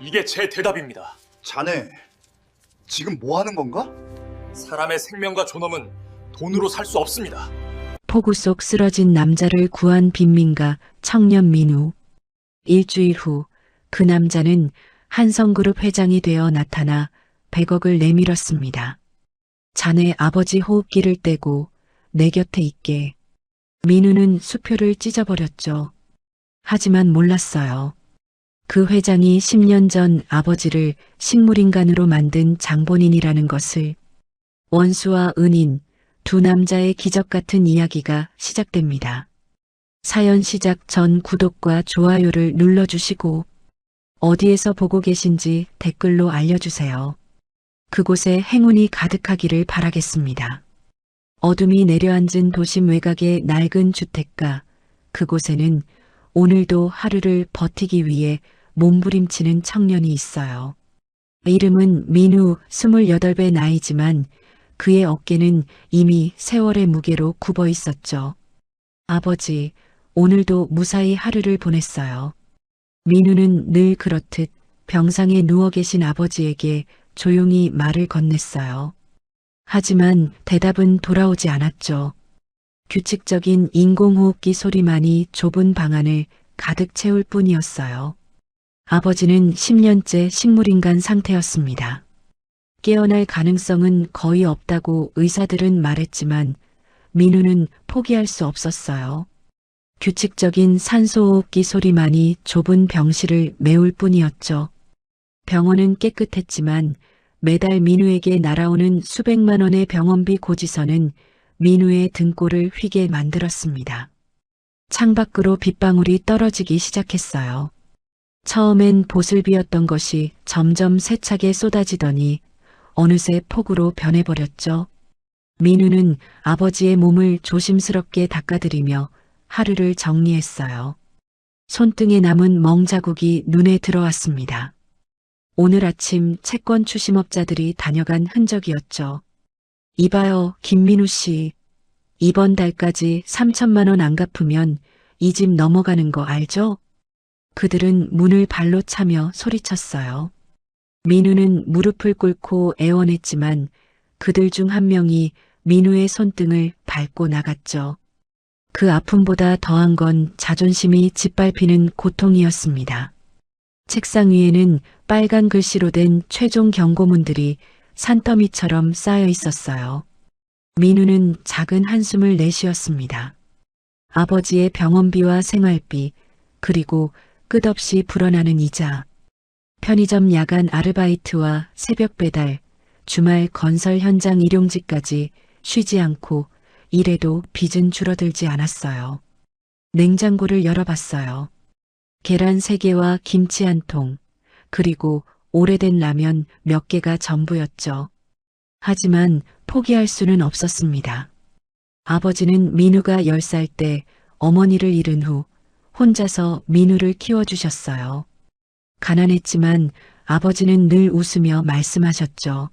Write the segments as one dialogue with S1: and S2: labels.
S1: 이게 제 대답입니다.
S2: 자네, 지금 뭐 하는 건가?
S1: 사람의 생명과 존엄은 돈으로 살 수 없습니다.
S3: 폭우 속 쓰러진 남자를 구한 빈민가 청년 민우. 일주일 후 그 남자는 한성그룹 회장이 되어 나타나 100억을 내밀었습니다. 자네 아버지 호흡기를 떼고 내 곁에 있게. 민우는 수표를 찢어버렸죠. 하지만 몰랐어요. 그 회장이 10년 전 아버지를 식물인간으로 만든 장본인이라는 것을. 원수와 은인, 두 남자의 기적 같은 이야기가 시작됩니다. 사연 시작 전 구독과 좋아요를 눌러주시고 어디에서 보고 계신지 댓글로 알려주세요. 그곳에 행운이 가득하기를 바라겠습니다. 어둠이 내려앉은 도심 외곽의 낡은 주택가, 그곳에는 오늘도 하루를 버티기 위해 몸부림치는 청년이 있어요. 이름은 민우 28배 나이지만 그의 어깨는 이미 세월의 무게로 굽어 있었죠. 아버지, 오늘도 무사히 하루를 보냈어요. 민우는 늘 그렇듯 병상에 누워 계신 아버지에게 조용히 말을 건넸어요. 하지만 대답은 돌아오지 않았죠. 규칙적인 인공호흡기 소리만이 좁은 방안을 가득 채울 뿐이었어요. 아버지는 10년째 식물인간 상태였습니다. 깨어날 가능성은 거의 없다고 의사들은 말했지만 민우는 포기할 수 없었어요. 규칙적인 산소호흡기 소리만이 좁은 병실을 메울 뿐이었죠. 병원은 깨끗했지만 매달 민우에게 날아오는 수백만 원의 병원비 고지서는 민우의 등골을 휘게 만들었습니다. 창밖으로 빗방울이 떨어지기 시작했어요. 처음엔 보슬비였던 것이 점점 세차게 쏟아지더니 어느새 폭우로 변해버렸죠. 민우는 아버지의 몸을 조심스럽게 닦아드리며 하루를 정리했어요. 손등에 남은 멍자국이 눈에 들어왔습니다. 오늘 아침 채권 추심업자들이 다녀간 흔적이었죠. 이봐요, 김민우 씨. 이번 달까지 3천만 원 안 갚으면 이 집 넘어가는 거 알죠? 그들은 문을 발로 차며 소리쳤어요. 민우는 무릎을 꿇고 애원했지만 그들 중 한 명이 민우의 손등을 밟고 나갔죠. 그 아픔보다 더한 건 자존심이 짓밟히는 고통이었습니다. 책상 위에는 빨간 글씨로 된 최종 경고문들이 산더미처럼 쌓여 있었어요. 민우는 작은 한숨을 내쉬었습니다. 아버지의 병원비와 생활비, 그리고 끝없이 불어나는 이자, 편의점 야간 아르바이트와 새벽 배달, 주말 건설 현장 일용직까지 쉬지 않고 일해도 빚은 줄어들지 않았어요. 냉장고를 열어봤어요. 계란 3개와 김치 1통, 그리고 오래된 라면 몇 개가 전부였죠. 하지만 포기할 수는 없었습니다. 아버지는 민우가 10살 때 어머니를 잃은 후 혼자서 민우를 키워주셨어요. 가난했지만 아버지는 늘 웃으며 말씀하셨죠.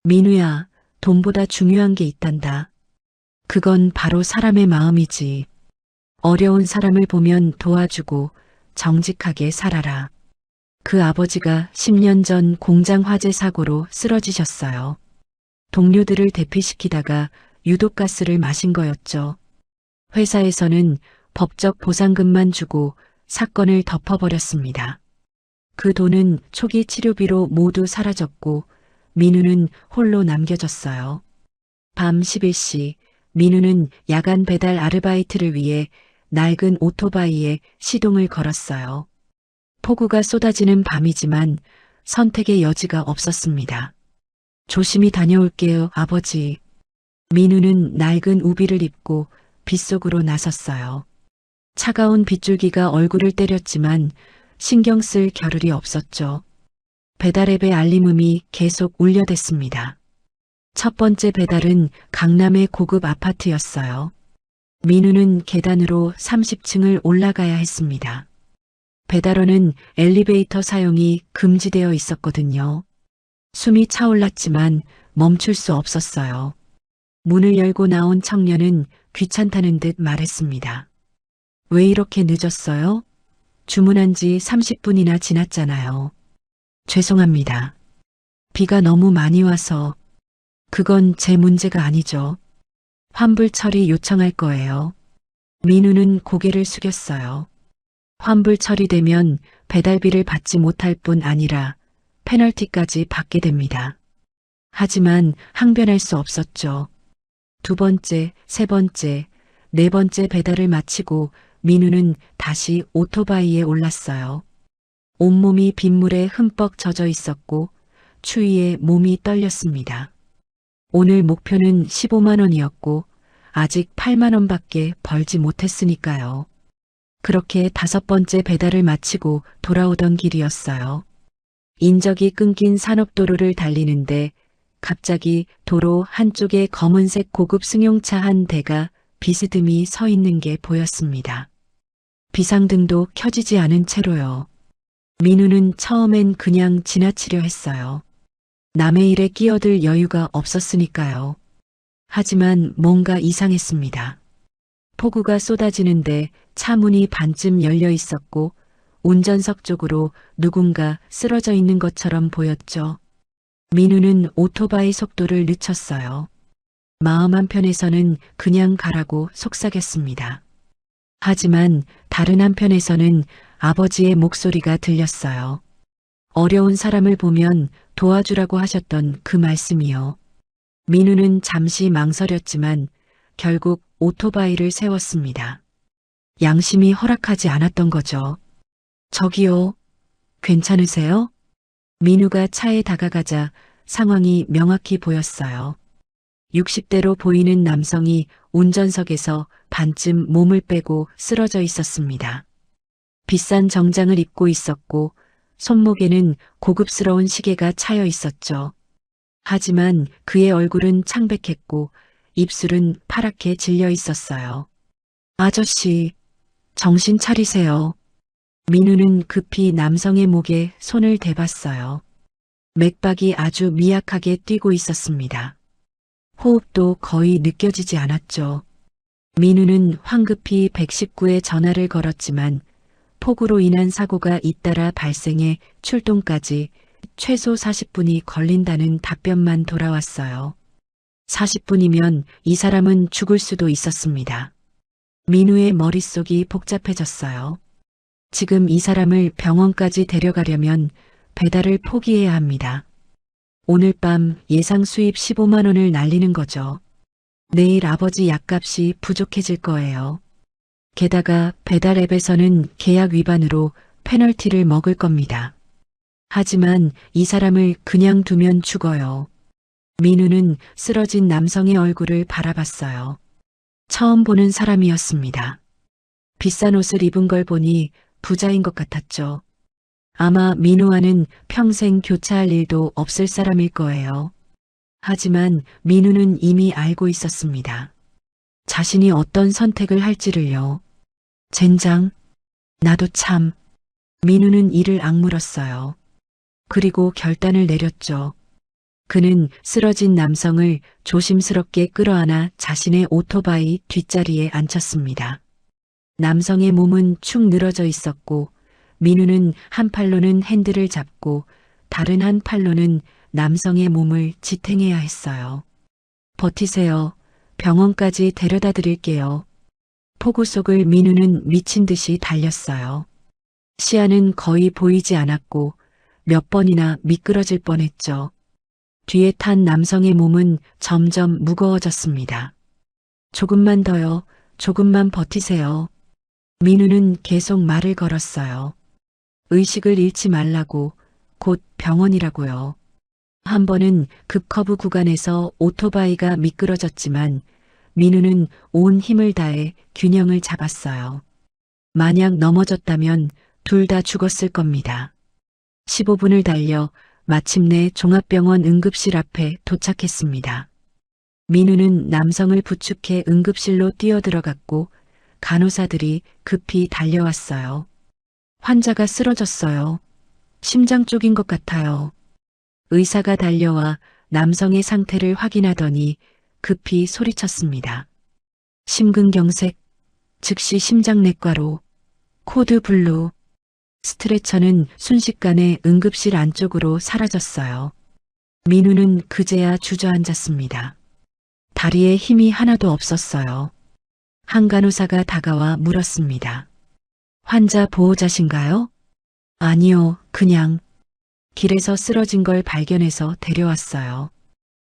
S3: 민우야, 돈보다 중요한 게 있단다. 그건 바로 사람의 마음이지. 어려운 사람을 보면 도와주고 정직하게 살아라. 그 아버지가 10년 전 공장 화재 사고로 쓰러지셨어요. 동료들을 대피시키다가 유독가스를 마신 거였죠. 회사에서는 법적 보상금만 주고 사건을 덮어버렸습니다. 그 돈은 초기 치료비로 모두 사라졌고 민우는 홀로 남겨졌어요. 밤 11시 민우는 야간 배달 아르바이트를 위해 낡은 오토바이에 시동을 걸었어요. 폭우가 쏟아지는 밤이지만 선택의 여지가 없었습니다. 조심히 다녀올게요, 아버지. 민우는 낡은 우비를 입고 빗속으로 나섰어요. 차가운 빗줄기가 얼굴을 때렸지만 신경 쓸 겨를이 없었죠. 배달앱의 알림음이 계속 울려댔습니다. 첫 번째 배달은 강남의 고급 아파트였어요. 민우는 계단으로 30층을 올라가야 했습니다. 배달원은 엘리베이터 사용이 금지되어 있었거든요. 숨이 차올랐지만 멈출 수 없었어요. 문을 열고 나온 청년은 귀찮다는 듯 말했습니다. 왜 이렇게 늦었어요? 주문한 지 30분이나 지났잖아요. 죄송합니다. 비가 너무 많이 와서 그건 제 문제가 아니죠. 환불 처리 요청할 거예요. 민우는 고개를 숙였어요. 환불 처리되면 배달비를 받지 못할 뿐 아니라 페널티까지 받게 됩니다. 하지만 항변할 수 없었죠. 두 번째, 세 번째, 네 번째 배달을 마치고 민우는 다시 오토바이에 올랐어요. 온몸이 빗물에 흠뻑 젖어 있었고 추위에 몸이 떨렸습니다. 오늘 목표는 15만 원이었고 아직 8만 원밖에 벌지 못했으니까요. 그렇게 다섯 번째 배달을 마치고 돌아오던 길이었어요. 인적이 끊긴 산업도로를 달리는데 갑자기 도로 한쪽에 검은색 고급 승용차 한 대가 비스듬히 서 있는 게 보였습니다. 비상등도 켜지지 않은 채로요. 민우는 처음엔 그냥 지나치려 했어요. 남의 일에 끼어들 여유가 없었으니까요. 하지만 뭔가 이상했습니다. 폭우가 쏟아지는데 차 문이 반쯤 열려 있었고 운전석 쪽으로 누군가 쓰러져 있는 것처럼 보였죠. 민우는 오토바이 속도를 늦췄어요. 마음 한편에서는 그냥 가라고 속삭였습니다. 하지만 다른 한편에서는 아버지의 목소리가 들렸어요. 어려운 사람을 보면 도와주라고 하셨던 그 말씀이요. 민우는 잠시 망설였지만 결국 오토바이를 세웠습니다. 양심이 허락하지 않았던 거죠. 저기요, 괜찮으세요? 민우가 차에 다가가자 상황이 명확히 보였어요. 60대로 보이는 남성이 운전석에서 반쯤 몸을 빼고 쓰러져 있었습니다. 비싼 정장을 입고 있었고 손목에는 고급스러운 시계가 차여 있었죠. 하지만 그의 얼굴은 창백했고 입술은 파랗게 질려 있었어요. 아저씨, 정신 차리세요. 민우는 급히 남성의 목에 손을 대봤어요. 맥박이 아주 미약하게 뛰고 있었습니다. 호흡도 거의 느껴지지 않았죠. 민우는 황급히 119에 전화를 걸었지만 폭우로 인한 사고가 잇따라 발생해 출동까지 최소 40분이 걸린다는 답변만 돌아왔어요. 40분이면 이 사람은 죽을 수도 있었습니다. 민우의 머릿속이 복잡해졌어요. 지금 이 사람을 병원까지 데려가려면 배달을 포기해야 합니다. 오늘 밤 예상 수입 15만 원을 날리는 거죠. 내일 아버지 약값이 부족해질 거예요. 게다가 배달 앱에서는 계약 위반으로 페널티를 먹을 겁니다. 하지만 이 사람을 그냥 두면 죽어요. 민우는 쓰러진 남성의 얼굴을 바라봤어요. 처음 보는 사람이었습니다. 비싼 옷을 입은 걸 보니 부자인 것 같았죠. 아마 민우와는 평생 교차할 일도 없을 사람일 거예요. 하지만 민우는 이미 알고 있었습니다. 자신이 어떤 선택을 할지를요. 젠장, 나도 참. 민우는 이를 악물었어요. 그리고 결단을 내렸죠. 그는 쓰러진 남성을 조심스럽게 끌어안아 자신의 오토바이 뒷자리에 앉혔습니다. 남성의 몸은 축 늘어져 있었고 민우는 한 팔로는 핸들을 잡고 다른 한 팔로는 남성의 몸을 지탱해야 했어요. 버티세요. 병원까지 데려다 드릴게요. 폭우 속을 민우는 미친 듯이 달렸어요. 시야는 거의 보이지 않았고 몇 번이나 미끄러질 뻔했죠. 뒤에 탄 남성의 몸은 점점 무거워졌습니다. 조금만 더요. 조금만 버티세요. 민우는 계속 말을 걸었어요. 의식을 잃지 말라고, 곧 병원이라고요. 한 번은 급커브 구간에서 오토바이가 미끄러졌지만 민우는 온 힘을 다해 균형을 잡았어요. 만약 넘어졌다면 둘 다 죽었을 겁니다. 15분을 달려 마침내 종합병원 응급실 앞에 도착했습니다. 민우는 남성을 부축해 응급실로 뛰어들어갔고 간호사들이 급히 달려왔어요. 환자가 쓰러졌어요. 심장 쪽인 것 같아요. 의사가 달려와 남성의 상태를 확인하더니 급히 소리쳤습니다. 심근경색, 즉시 심장내과로, 코드 블루. 스트레처는 순식간에 응급실 안쪽으로 사라졌어요. 민우는 그제야 주저앉았습니다. 다리에 힘이 하나도 없었어요. 한 간호사가 다가와 물었습니다. 환자 보호자신가요? 아니요, 그냥 길에서 쓰러진 걸 발견해서 데려왔어요.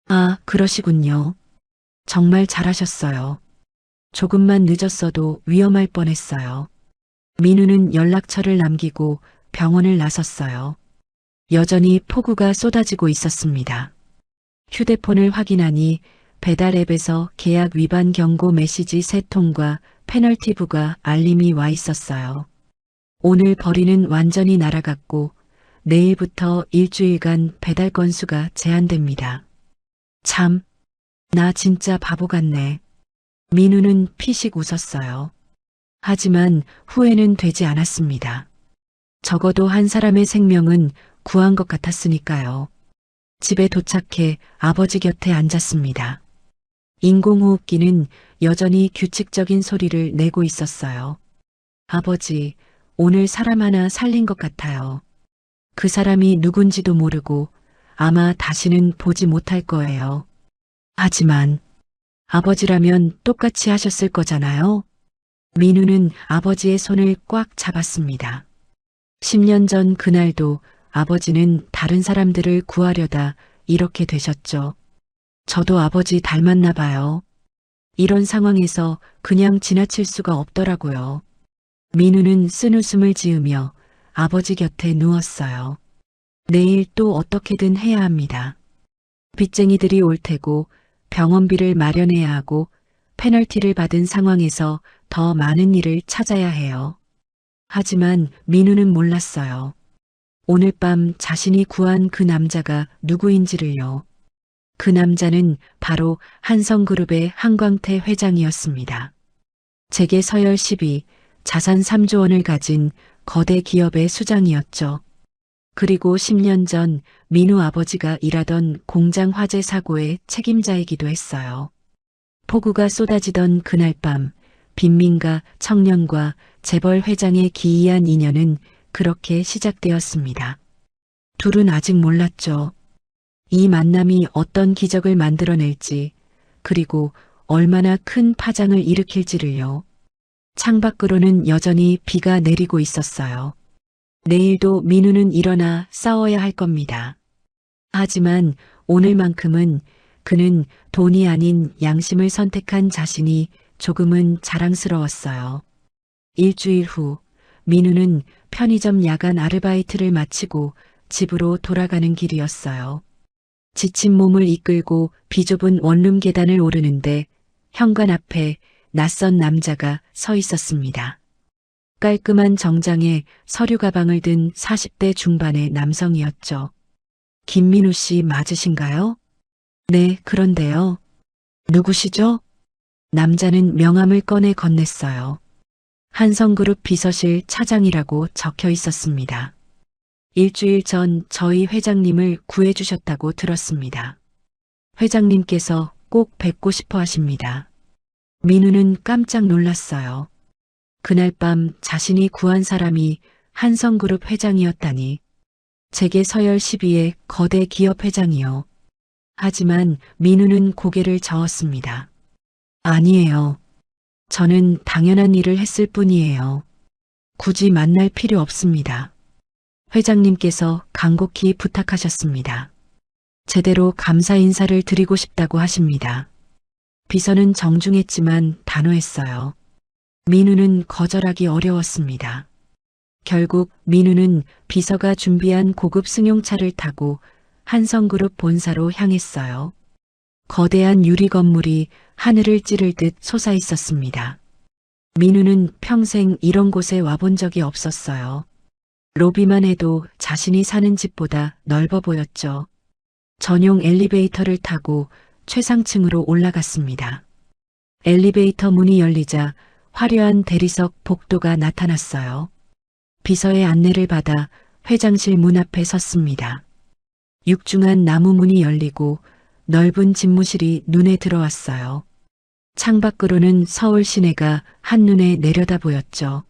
S3: 아, 그러시군요. 정말 잘하셨어요. 조금만 늦었어도 위험할 뻔했어요. 민우는 연락처를 남기고 병원을 나섰어요. 여전히 폭우가 쏟아지고 있었습니다. 휴대폰을 확인하니 배달 앱에서 계약 위반 경고 메시지 3통과 페널티 부과 알림이 와 있었어요. 오늘 벌이는 완전히 날아갔고 내일부터 일주일간 배달 건수가 제한됩니다. 참, 나 진짜 바보 같네. 민우는 피식 웃었어요. 하지만 후회는 되지 않았습니다. 적어도 한 사람의 생명은 구한 것 같았으니까요. 집에 도착해 아버지 곁에 앉았습니다. 인공호흡기는 여전히 규칙적인 소리를 내고 있었어요. 아버지, 오늘 사람 하나 살린 것 같아요. 그 사람이 누군지도 모르고 아마 다시는 보지 못할 거예요. 하지만 아버지라면 똑같이 하셨을 거잖아요. 민우는 아버지의 손을 꽉 잡았습니다. 10년 전 그날도 아버지는 다른 사람들을 구하려다 이렇게 되셨죠. 저도 아버지 닮았나 봐요. 이런 상황에서 그냥 지나칠 수가 없더라고요. 민우는 쓴웃음을 지으며 아버지 곁에 누웠어요. 내일 또 어떻게든 해야 합니다. 빚쟁이들이 올 테고 병원비를 마련해야 하고 페널티를 받은 상황에서 더 많은 일을 찾아야 해요. 하지만 민우는 몰랐어요. 오늘 밤 자신이 구한 그 남자가 누구인지를요. 그 남자는 바로 한성그룹의 한광태 회장이었습니다. 재계 서열 10위, 자산 3조 원을 가진 거대 기업의 수장이었죠. 그리고 10년 전 민우 아버지가 일하던 공장 화재 사고의 책임자이기도 했어요. 폭우가 쏟아지던 그날 밤 빈민가 청년과 재벌 회장의 기이한 인연은 그렇게 시작되었습니다. 둘은 아직 몰랐죠. 이 만남이 어떤 기적을 만들어낼지, 그리고 얼마나 큰 파장을 일으킬지를요. 창밖으로는 여전히 비가 내리고 있었어요. 내일도 민우는 일어나 싸워야 할 겁니다. 하지만 오늘만큼은 그는 돈이 아닌 양심을 선택한 자신이 조금은 자랑스러웠어요. 일주일 후 민우는 편의점 야간 아르바이트를 마치고 집으로 돌아가는 길이었어요. 지친 몸을 이끌고 비좁은 원룸 계단을 오르는데 현관 앞에 낯선 남자가 서 있었습니다. 깔끔한 정장에 서류 가방을 든 40대 중반의 남성이었죠. 김민우 씨 맞으신가요? 네, 그런데요. 누구시죠? 남자는 명함을 꺼내 건넸어요. 한성그룹 비서실 차장이라고 적혀 있었습니다. 일주일 전 저희 회장님을 구해주셨다고 들었습니다. 회장님께서 꼭 뵙고 싶어 하십니다. 민우는 깜짝 놀랐어요. 그날 밤 자신이 구한 사람이 한성그룹 회장이었다니. 재계 서열 10위의 거대 기업 회장이요. 하지만 민우는 고개를 저었습니다. 아니에요. 저는 당연한 일을 했을 뿐이에요. 굳이 만날 필요 없습니다. 회장님께서 간곡히 부탁하셨습니다. 제대로 감사 인사를 드리고 싶다고 하십니다. 비서는 정중했지만 단호했어요. 민우는 거절하기 어려웠습니다. 결국 민우는 비서가 준비한 고급 승용차를 타고 한성그룹 본사로 향했어요. 거대한 유리 건물이 하늘을 찌를 듯 솟아 있었습니다. 민우는 평생 이런 곳에 와본 적이 없었어요. 로비만 해도 자신이 사는 집보다 넓어 보였죠. 전용 엘리베이터를 타고 최상층으로 올라갔습니다. 엘리베이터 문이 열리자 화려한 대리석 복도가 나타났어요. 비서의 안내를 받아 회장실 문 앞에 섰습니다. 육중한 나무 문이 열리고 넓은 집무실이 눈에 들어왔어요. 창밖으로는 서울 시내가 한눈에 내려다 보였죠.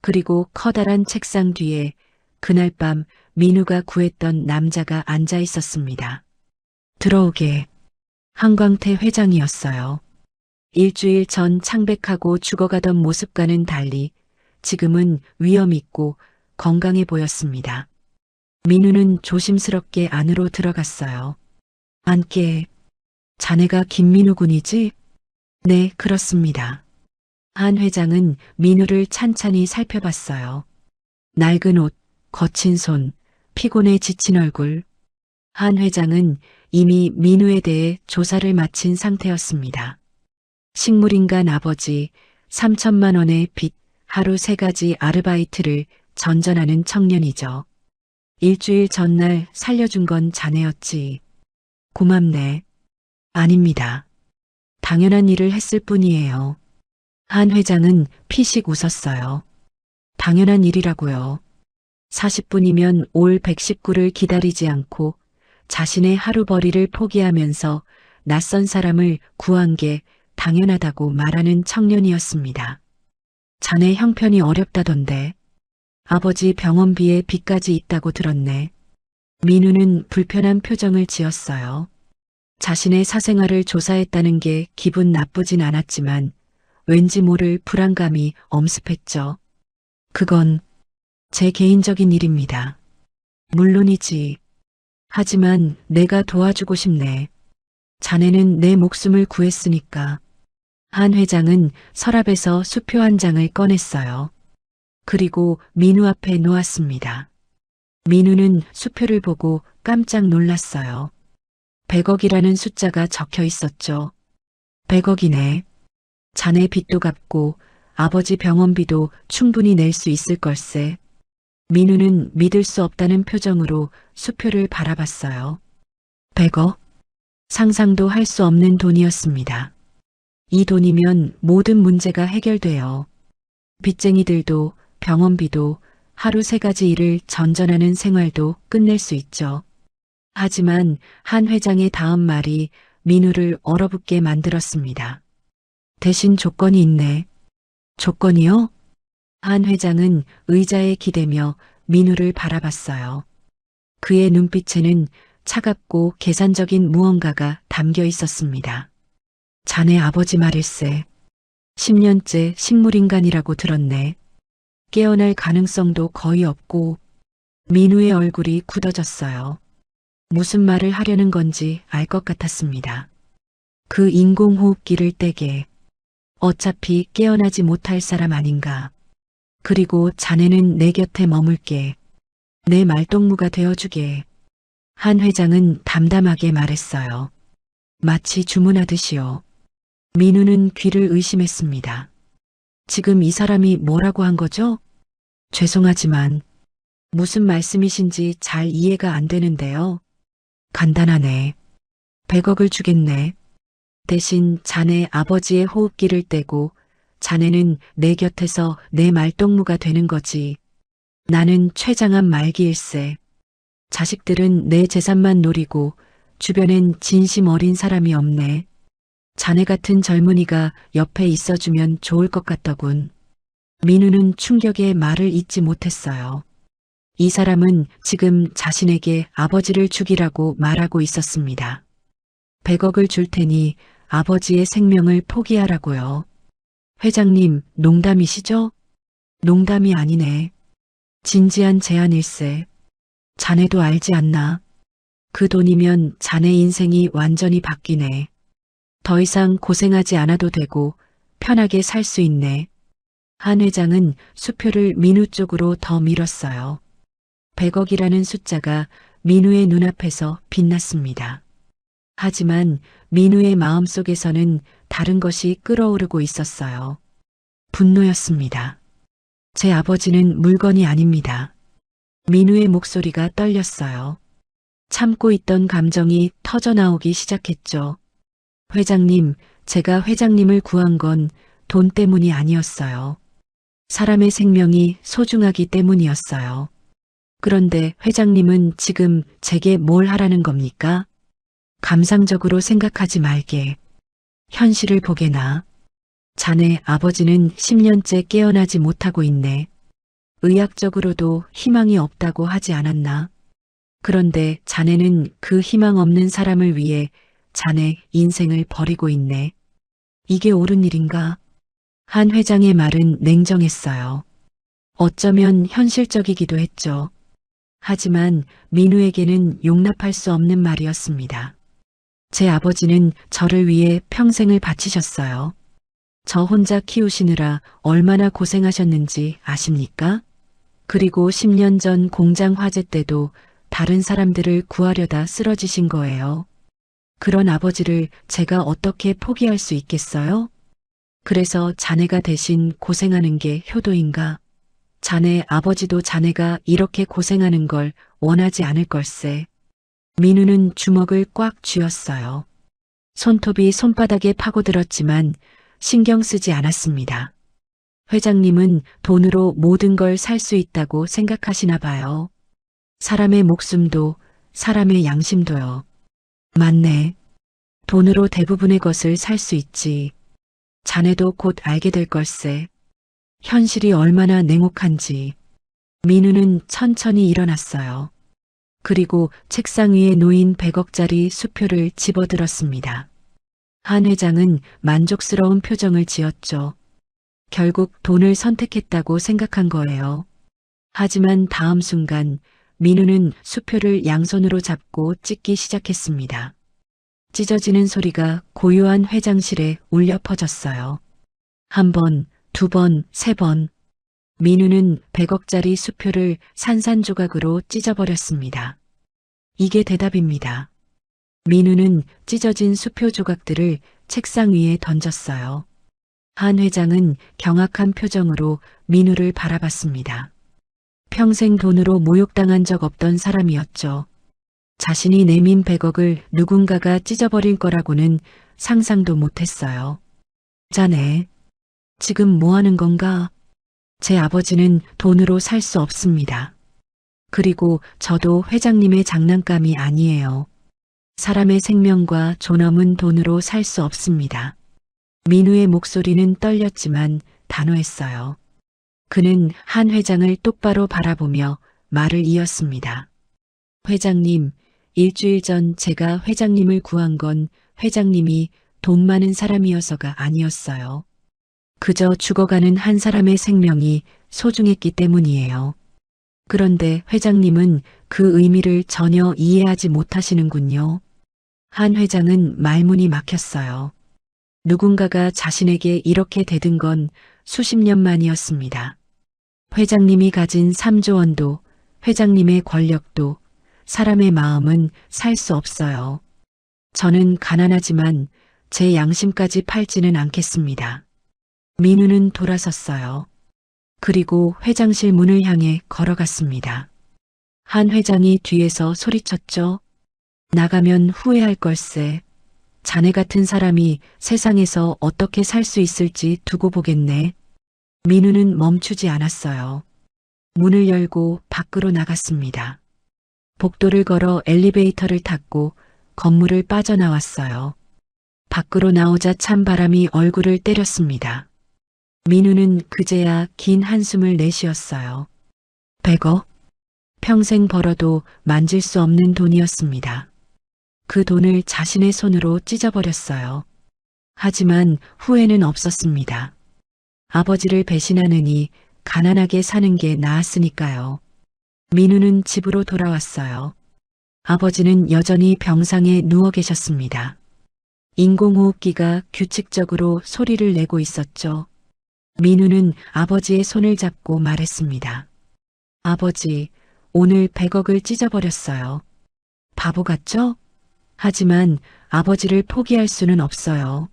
S3: 그리고 커다란 책상 뒤에 그날 밤 민우가 구했던 남자가 앉아 있었습니다. 들어오게. 한광태 회장이었어요. 일주일 전 창백하고 죽어가던 모습과는 달리 지금은 위험 있고 건강해 보였습니다. 민우는 조심스럽게 안으로 들어갔어요. 안께. 자네가 김민우 군이지? 네, 그렇습니다. 한 회장은 민우를 찬찬히 살펴봤어요. 낡은 옷, 거친 손, 피곤해 지친 얼굴. 한 회장은 이미 민우에 대해 조사를 마친 상태였습니다. 식물인간 아버지, 3천만 원의 빚, 하루 3가지 아르바이트를 전전하는 청년이죠. 일주일 전날 살려준 건 자네였지. 고맙네. 아닙니다. 당연한 일을 했을 뿐이에요. 한 회장은 피식 웃었어요. 당연한 일이라고요. 40분이면 올 119를 기다리지 않고 자신의 하루벌이를 포기하면서 낯선 사람을 구한 게 당연하다고 말하는 청년이었습니다. 자네 형편이 어렵다던데. 아버지 병원비에 빚까지 있다고 들었네. 민우는 불편한 표정을 지었어요. 자신의 사생활을 조사했다는 게 기분 나쁘진 않았지만 왠지 모를 불안감이 엄습했죠. 그건 제 개인적인 일입니다. 물론이지. 하지만 내가 도와주고 싶네. 자네는 내 목숨을 구했으니까. 한 회장은 서랍에서 수표 한 장을 꺼냈어요. 그리고 민우 앞에 놓았습니다. 민우는 수표를 보고 깜짝 놀랐어요. 100억이라는 숫자가 적혀 있었죠. 100억이네. 자네 빚도 갚고 아버지 병원비도 충분히 낼 수 있을 걸세. 민우는 믿을 수 없다는 표정으로 수표를 바라봤어요. 100억? 상상도 할 수 없는 돈이었습니다. 이 돈이면 모든 문제가 해결돼요. 빚쟁이들도 병원비도 하루 3가지 일을 전전하는 생활도 끝낼 수 있죠. 하지만 한 회장의 다음 말이 민우를 얼어붙게 만들었습니다. 대신 조건이 있네. 조건이요? 한 회장은 의자에 기대며 민우를 바라봤어요. 그의 눈빛에는 차갑고 계산적인 무언가가 담겨 있었습니다. 자네 아버지 말일세. 10년째 식물인간이라고 들었네. 깨어날 가능성도 거의 없고. 민우의 얼굴이 굳어졌어요. 무슨 말을 하려는 건지 알 것 같았습니다. 그 인공호흡기를 떼게. 어차피 깨어나지 못할 사람 아닌가. 그리고 자네는 내 곁에 머물게. 내 말동무가 되어주게. 한 회장은 담담하게 말했어요. 마치 주문하듯이요. 민우는 귀를 의심했습니다. 지금 이 사람이 뭐라고 한 거죠? 죄송하지만 무슨 말씀이신지 잘 이해가 안 되는데요. 간단하네. 100억을 주겠네. 대신 자네 아버지의 호흡기를 떼고 자네는 내 곁에서 내 말동무가 되는 거지. 나는 최장암 말기일세. 자식들은 내 재산만 노리고 주변엔 진심 어린 사람이 없네. 자네 같은 젊은이가 옆에 있어주면 좋을 것 같더군. 민우는 충격에 말을 잇지 못했어요. 이 사람은 지금 자신에게 아버지를 죽이라고 말하고 있었습니다. 100억을 줄 테니 아버지의 생명을 포기하라고요. 회장님, 농담이시죠? 농담이 아니네. 진지한 제안일세. 자네도 알지 않나? 그 돈이면 자네 인생이 완전히 바뀌네. 더 이상 고생하지 않아도 되고 편하게 살 수 있네. 한 회장은 수표를 민우 쪽으로 더 밀었어요. 100억이라는 숫자가 민우의 눈앞에서 빛났습니다. 하지만 민우의 마음속에서는 다른 것이 끓어오르고 있었어요. 분노였습니다. 제 아버지는 물건이 아닙니다. 민우의 목소리가 떨렸어요. 참고 있던 감정이 터져나오기 시작했죠. 회장님, 제가 회장님을 구한 건 돈 때문이 아니었어요. 사람의 생명이 소중하기 때문이었어요. 그런데 회장님은 지금 제게 뭘 하라는 겁니까? 감상적으로 생각하지 말게. 현실을 보게나. 자네 아버지는 10년째 깨어나지 못하고 있네. 의학적으로도 희망이 없다고 하지 않았나? 그런데 자네는 그 희망 없는 사람을 위해 자네 인생을 버리고 있네. 이게 옳은 일인가? 한 회장의 말은 냉정했어요. 어쩌면 현실적이기도 했죠. 하지만 민우에게는 용납할 수 없는 말이었습니다. 제 아버지는 저를 위해 평생을 바치셨어요. 저 혼자 키우시느라 얼마나 고생하셨는지 아십니까? 그리고 10년 전 공장 화재 때도 다른 사람들을 구하려다 쓰러지신 거예요. 그런 아버지를 제가 어떻게 포기할 수 있겠어요? 그래서 자네가 대신 고생하는 게 효도인가? 자네 아버지도 자네가 이렇게 고생하는 걸 원하지 않을 걸세. 민우는 주먹을 꽉 쥐었어요. 손톱이 손바닥에 파고들었지만 신경 쓰지 않았습니다. 회장님은 돈으로 모든 걸 살 수 있다고 생각하시나 봐요. 사람의 목숨도 사람의 양심도요. 맞네. 돈으로 대부분의 것을 살 수 있지. 자네도 곧 알게 될 걸세. 현실이 얼마나 냉혹한지. 민우는 천천히 일어났어요. 그리고 책상 위에 놓인 100억짜리 수표를 집어들었습니다. 한 회장은 만족스러운 표정을 지었죠. 결국 돈을 선택했다고 생각한 거예요. 하지만 다음 순간 민우는 수표를 양손으로 잡고 찢기 시작했습니다. 찢어지는 소리가 고요한 회장실에 울려 퍼졌어요. 한 번, 두 번, 세 번. 민우는 100억짜리 수표를 산산조각으로 찢어버렸습니다. 이게 대답입니다. 민우는 찢어진 수표 조각들을 책상 위에 던졌어요. 한 회장은 경악한 표정으로 민우를 바라봤습니다. 평생 돈으로 모욕당한 적 없던 사람이었죠. 자신이 내민 100억을 누군가가 찢어버릴 거라고는 상상도 못했어요. 자네, 지금 뭐 하는 건가? 제 아버지는 돈으로 살 수 없습니다. 그리고 저도 회장님의 장난감이 아니에요. 사람의 생명과 존엄은 돈으로 살 수 없습니다. 민우의 목소리는 떨렸지만 단호했어요. 그는 한 회장을 똑바로 바라보며 말을 이었습니다. 회장님, 일주일 전 제가 회장님을 구한 건 회장님이 돈 많은 사람이어서가 아니었어요. 그저 죽어가는 한 사람의 생명이 소중했기 때문이에요. 그런데 회장님은 그 의미를 전혀 이해하지 못하시는군요. 한 회장은 말문이 막혔어요. 누군가가 자신에게 이렇게 대든 건 수십 년 만이었습니다. 회장님이 가진 3조 원도, 회장님의 권력도, 사람의 마음은 살 수 없어요. 저는 가난하지만 제 양심까지 팔지는 않겠습니다. 민우는 돌아섰어요. 그리고 회장실 문을 향해 걸어갔습니다. 한 회장이 뒤에서 소리쳤죠. 나가면 후회할 걸세. 자네 같은 사람이 세상에서 어떻게 살 수 있을지 두고 보겠네. 민우는 멈추지 않았어요. 문을 열고 밖으로 나갔습니다. 복도를 걸어 엘리베이터를 탔고 건물을 빠져나왔어요. 밖으로 나오자 찬 바람이 얼굴을 때렸습니다. 민우는 그제야 긴 한숨을 내쉬었어요. 100억? 평생 벌어도 만질 수 없는 돈이었습니다. 그 돈을 자신의 손으로 찢어버렸어요. 하지만 후회는 없었습니다. 아버지를 배신하느니 가난하게 사는 게 나았으니까요. 민우는 집으로 돌아왔어요. 아버지는 여전히 병상에 누워 계셨습니다. 인공호흡기가 규칙적으로 소리를 내고 있었죠. 민우는 아버지의 손을 잡고 말했습니다. 아버지, 오늘 100억을 찢어버렸어요. 바보 같죠? 하지만 아버지를 포기할 수는 없어요.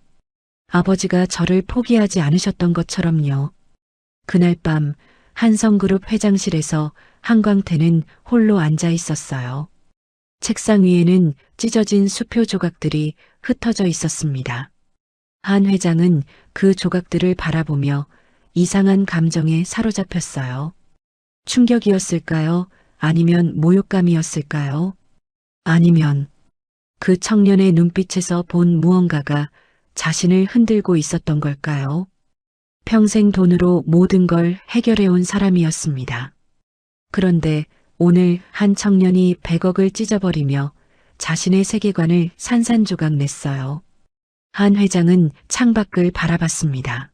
S3: 아버지가 저를 포기하지 않으셨던 것처럼요. 그날 밤 한성그룹 회장실에서 한광태는 홀로 앉아 있었어요. 책상 위에는 찢어진 수표 조각들이 흩어져 있었습니다. 한 회장은 그 조각들을 바라보며 이상한 감정에 사로잡혔어요. 충격이었을까요? 아니면 모욕감이었을까요? 아니면 그 청년의 눈빛에서 본 무언가가 자신을 흔들고 있었던 걸까요? 평생 돈으로 모든 걸 해결해온 사람이었습니다. 그런데 오늘 한 청년이 100억을 찢어버리며 자신의 세계관을 산산조각 냈어요. 한 회장은 창밖을 바라봤습니다.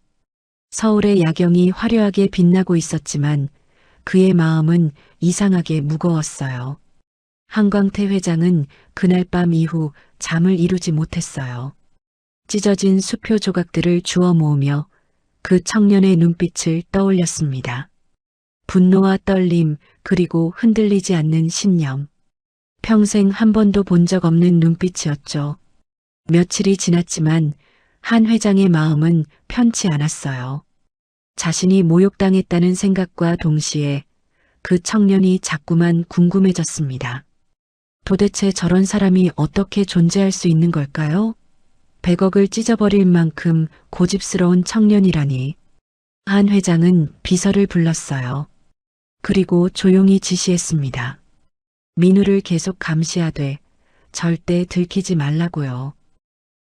S3: 서울의 야경이 화려하게 빛나고 있었지만 그의 마음은 이상하게 무거웠어요. 한광태 회장은 그날 밤 이후 잠을 이루지 못했어요. 찢어진 수표 조각들을 주워 모으며 그 청년의 눈빛을 떠올렸습니다. 분노와 떨림, 그리고 흔들리지 않는 신념. 평생 한 번도 본 적 없는 눈빛이었죠. 며칠이 지났지만 한 회장의 마음은 편치 않았어요. 자신이 모욕당했다는 생각과 동시에 그 청년이 자꾸만 궁금해졌습니다. 도대체 저런 사람이 어떻게 존재할 수 있는 걸까요? 100억을 찢어버릴 만큼 고집스러운 청년이라니. 한 회장은 비서를 불렀어요. 그리고 조용히 지시했습니다. 민우를 계속 감시하되 절대 들키지 말라고요.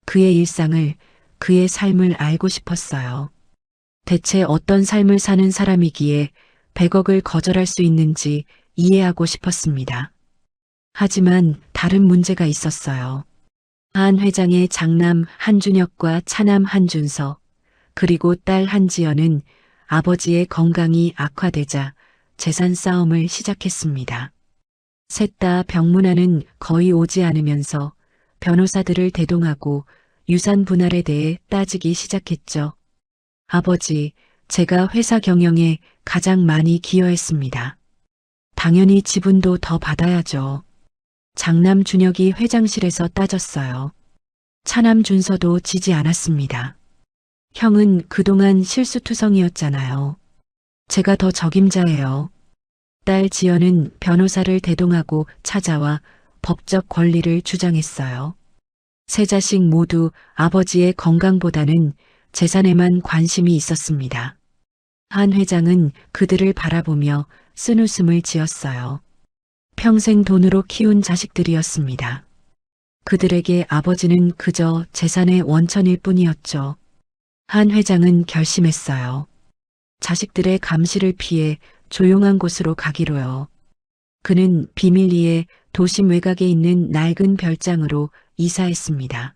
S3: 그의 일상을, 그의 삶을 알고 싶었어요. 대체 어떤 삶을 사는 사람이기에 100억을 거절할 수 있는지 이해하고 싶었습니다. 하지만 다른 문제가 있었어요. 한 회장의 장남 한준혁과 차남 한준서, 그리고 딸 한지연은 아버지의 건강이 악화되자 재산 싸움을 시작했습니다. 셋 다 병문안은 거의 오지 않으면서 변호사들을 대동하고 유산 분할에 대해 따지기 시작했죠. 아버지, 제가 회사 경영에 가장 많이 기여했습니다. 당연히 지분도 더 받아야죠. 장남 준혁이 회장실에서 따졌어요. 차남 준서도 지지 않았습니다. 형은 그동안 실수투성이었잖아요. 제가 더 적임자예요. 딸 지연은 변호사를 대동하고 찾아와 법적 권리를 주장했어요. 세 자식 모두 아버지의 건강보다는 재산에만 관심이 있었습니다. 한 회장은 그들을 바라보며 쓴웃음을 지었어요. 평생 돈으로 키운 자식들이었습니다. 그들에게 아버지는 그저 재산의 원천일 뿐이었죠. 한 회장은 결심했어요. 자식들의 감시를 피해 조용한 곳으로 가기로요. 그는 비밀리에 도심 외곽에 있는 낡은 별장으로 이사했습니다.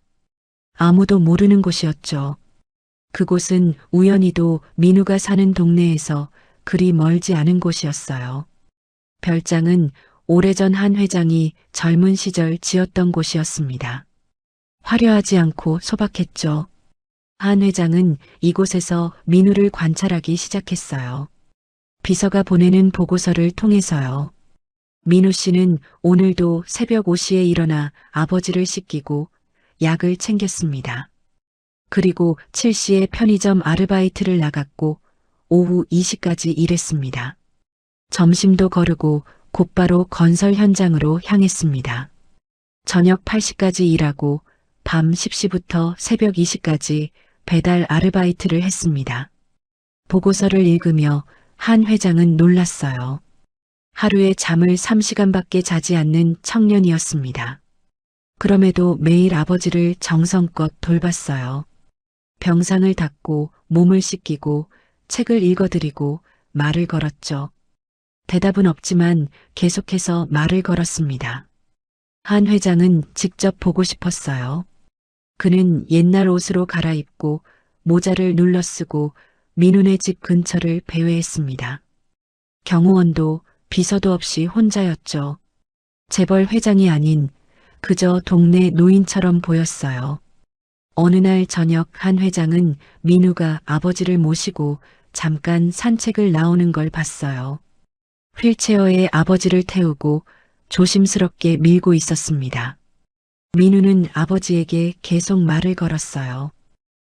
S3: 아무도 모르는 곳이었죠. 그곳은 우연히도 민우가 사는 동네에서 그리 멀지 않은 곳이었어요. 별장은 오래전 한 회장이 젊은 시절 지었던 곳이었습니다. 화려하지 않고 소박했죠. 한 회장은 이곳에서 민우를 관찰하기 시작했어요. 비서가 보내는 보고서를 통해서요. 민우 씨는 오늘도 새벽 5시에 일어나 아버지를 씻기고 약을 챙겼습니다. 그리고 7시에 편의점 아르바이트를 나갔고 오후 2시까지 일했습니다. 점심도 거르고 곧바로 건설 현장으로 향했습니다. 저녁 8시까지 일하고 밤 10시부터 새벽 2시까지 배달 아르바이트를 했습니다. 보고서를 읽으며 한 회장은 놀랐어요. 하루에 잠을 3시간밖에 자지 않는 청년이었습니다. 그럼에도 매일 아버지를 정성껏 돌봤어요. 병상을 닦고 몸을 씻기고 책을 읽어드리고 말을 걸었죠. 대답은 없지만 계속해서 말을 걸었습니다. 한 회장은 직접 보고 싶었어요. 그는 옛날 옷으로 갈아입고 모자를 눌러쓰고 민훈의 집 근처를 배회했습니다. 경호원도 비서도 없이 혼자였죠. 재벌 회장이 아닌 그저 동네 노인처럼 보였어요. 어느 날 저녁 한 회장은 민우가 아버지를 모시고 잠깐 산책을 나오는 걸 봤어요. 휠체어에 아버지를 태우고 조심스럽게 밀고 있었습니다. 민우는 아버지에게 계속 말을 걸었어요.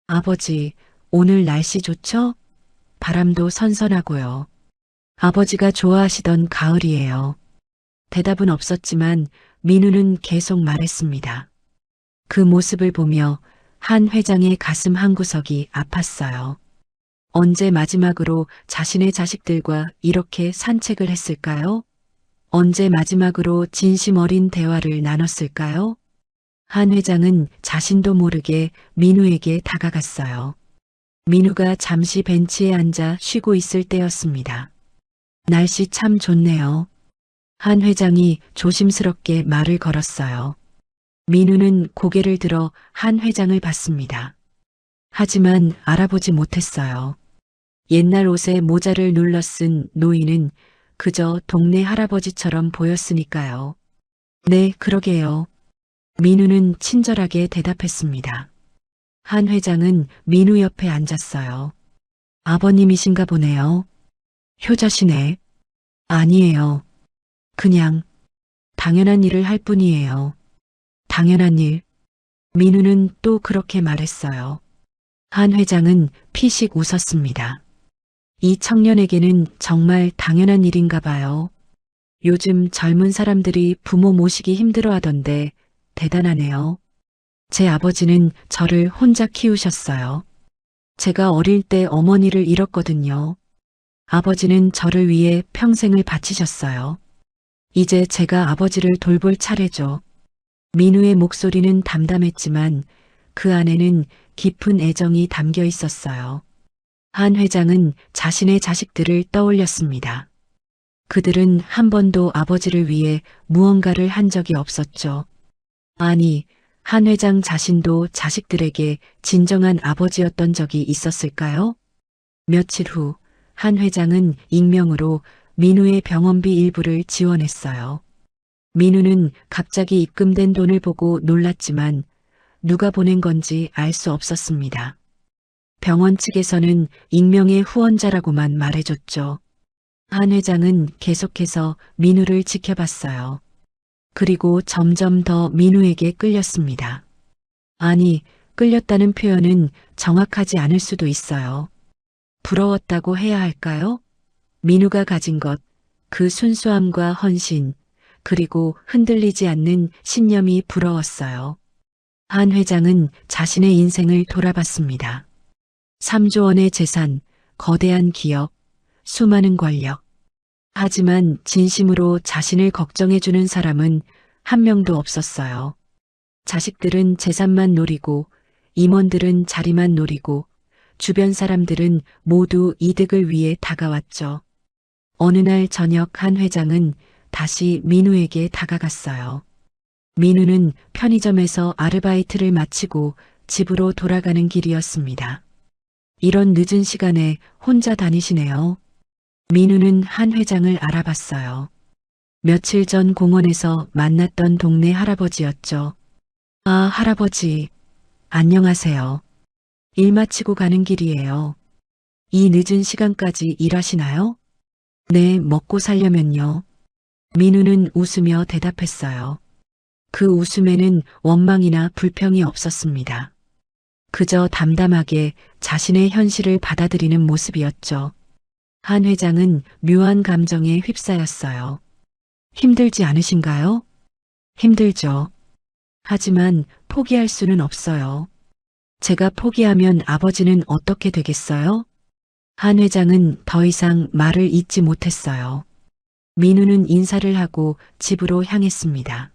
S3: 아버지, 오늘 날씨 좋죠? 바람도 선선하고요. 아버지가 좋아하시던 가을이에요. 대답은 없었지만 민우는 계속 말했습니다. 그 모습을 보며 한 회장의 가슴 한구석이 아팠어요. 언제 마지막으로 자신의 자식들과 이렇게 산책을 했을까요? 언제 마지막으로 진심 어린 대화를 나눴을까요? 한 회장은 자신도 모르게 민우에게 다가갔어요. 민우가 잠시 벤치에 앉아 쉬고 있을 때였습니다. 날씨 참 좋네요. 한 회장이 조심스럽게 말을 걸었어요. 민우는 고개를 들어 한 회장을 봤습니다. 하지만 알아보지 못했어요. 옛날 옷에 모자를 눌러 쓴 노인은 그저 동네 할아버지처럼 보였으니까요. 네, 그러게요. 민우는 친절하게 대답했습니다. 한 회장은 민우 옆에 앉았어요. 아버님이신가 보네요. 효자시네. 아니에요. 그냥 당연한 일을 할 뿐이에요. 당연한 일. 민우는 또 그렇게 말했어요. 한 회장은 피식 웃었습니다. 이 청년에게는 정말 당연한 일인가 봐요. 요즘 젊은 사람들이 부모 모시기 힘들어 하던데 대단하네요. 제 아버지는 저를 혼자 키우셨어요. 제가 어릴 때 어머니를 잃었거든요. 아버지는 저를 위해 평생을 바치셨어요. 이제 제가 아버지를 돌볼 차례죠. 민우의 목소리는 담담했지만 그 안에는 깊은 애정이 담겨 있었어요. 한 회장은 자신의 자식들을 떠올렸습니다. 그들은 한 번도 아버지를 위해 무언가를 한 적이 없었죠. 아니, 한 회장 자신도 자식들에게 진정한 아버지였던 적이 있었을까요? 며칠 후, 한 회장은 익명으로 민우의 병원비 일부를 지원했어요. 민우는 갑자기 입금된 돈을 보고 놀랐지만 누가 보낸 건지 알 수 없었습니다. 병원 측에서는 익명의 후원자라고만 말해줬죠. 한 회장은 계속해서 민우를 지켜봤어요. 그리고 점점 더 민우에게 끌렸습니다. 아니, 끌렸다는 표현은 정확하지 않을 수도 있어요. 부러웠다고 해야 할까요? 민우가 가진 것, 그 순수함과 헌신, 그리고 흔들리지 않는 신념이 부러웠어요. 한 회장은 자신의 인생을 돌아봤습니다. 3조 원의 재산, 거대한 기업, 수많은 권력. 하지만 진심으로 자신을 걱정해주는 사람은 한 명도 없었어요. 자식들은 재산만 노리고, 임원들은 자리만 노리고, 주변 사람들은 모두 이득을 위해 다가왔죠. 어느 날 저녁 한 회장은 다시 민우에게 다가갔어요. 민우는 편의점에서 아르바이트를 마치고 집으로 돌아가는 길이었습니다. 이런 늦은 시간에 혼자 다니시네요. 민우는 한 회장을 알아봤어요. 며칠 전 공원에서 만났던 동네 할아버지였죠. 아, 할아버지. 안녕하세요. 일 마치고 가는 길이에요. 이 늦은 시간까지 일하시나요? 네, 먹고 살려면요. 민우는 웃으며 대답했어요. 그 웃음에는 원망이나 불평이 없었습니다. 그저 담담하게 자신의 현실을 받아들이는 모습이었죠. 한 회장은 묘한 감정에 휩싸였어요. 힘들지 않으신가요? 힘들죠. 하지만 포기할 수는 없어요. 제가 포기하면 아버지는 어떻게 되겠어요? 한 회장은 더 이상 말을 잇지 못했어요. 민우는 인사를 하고 집으로 향했습니다.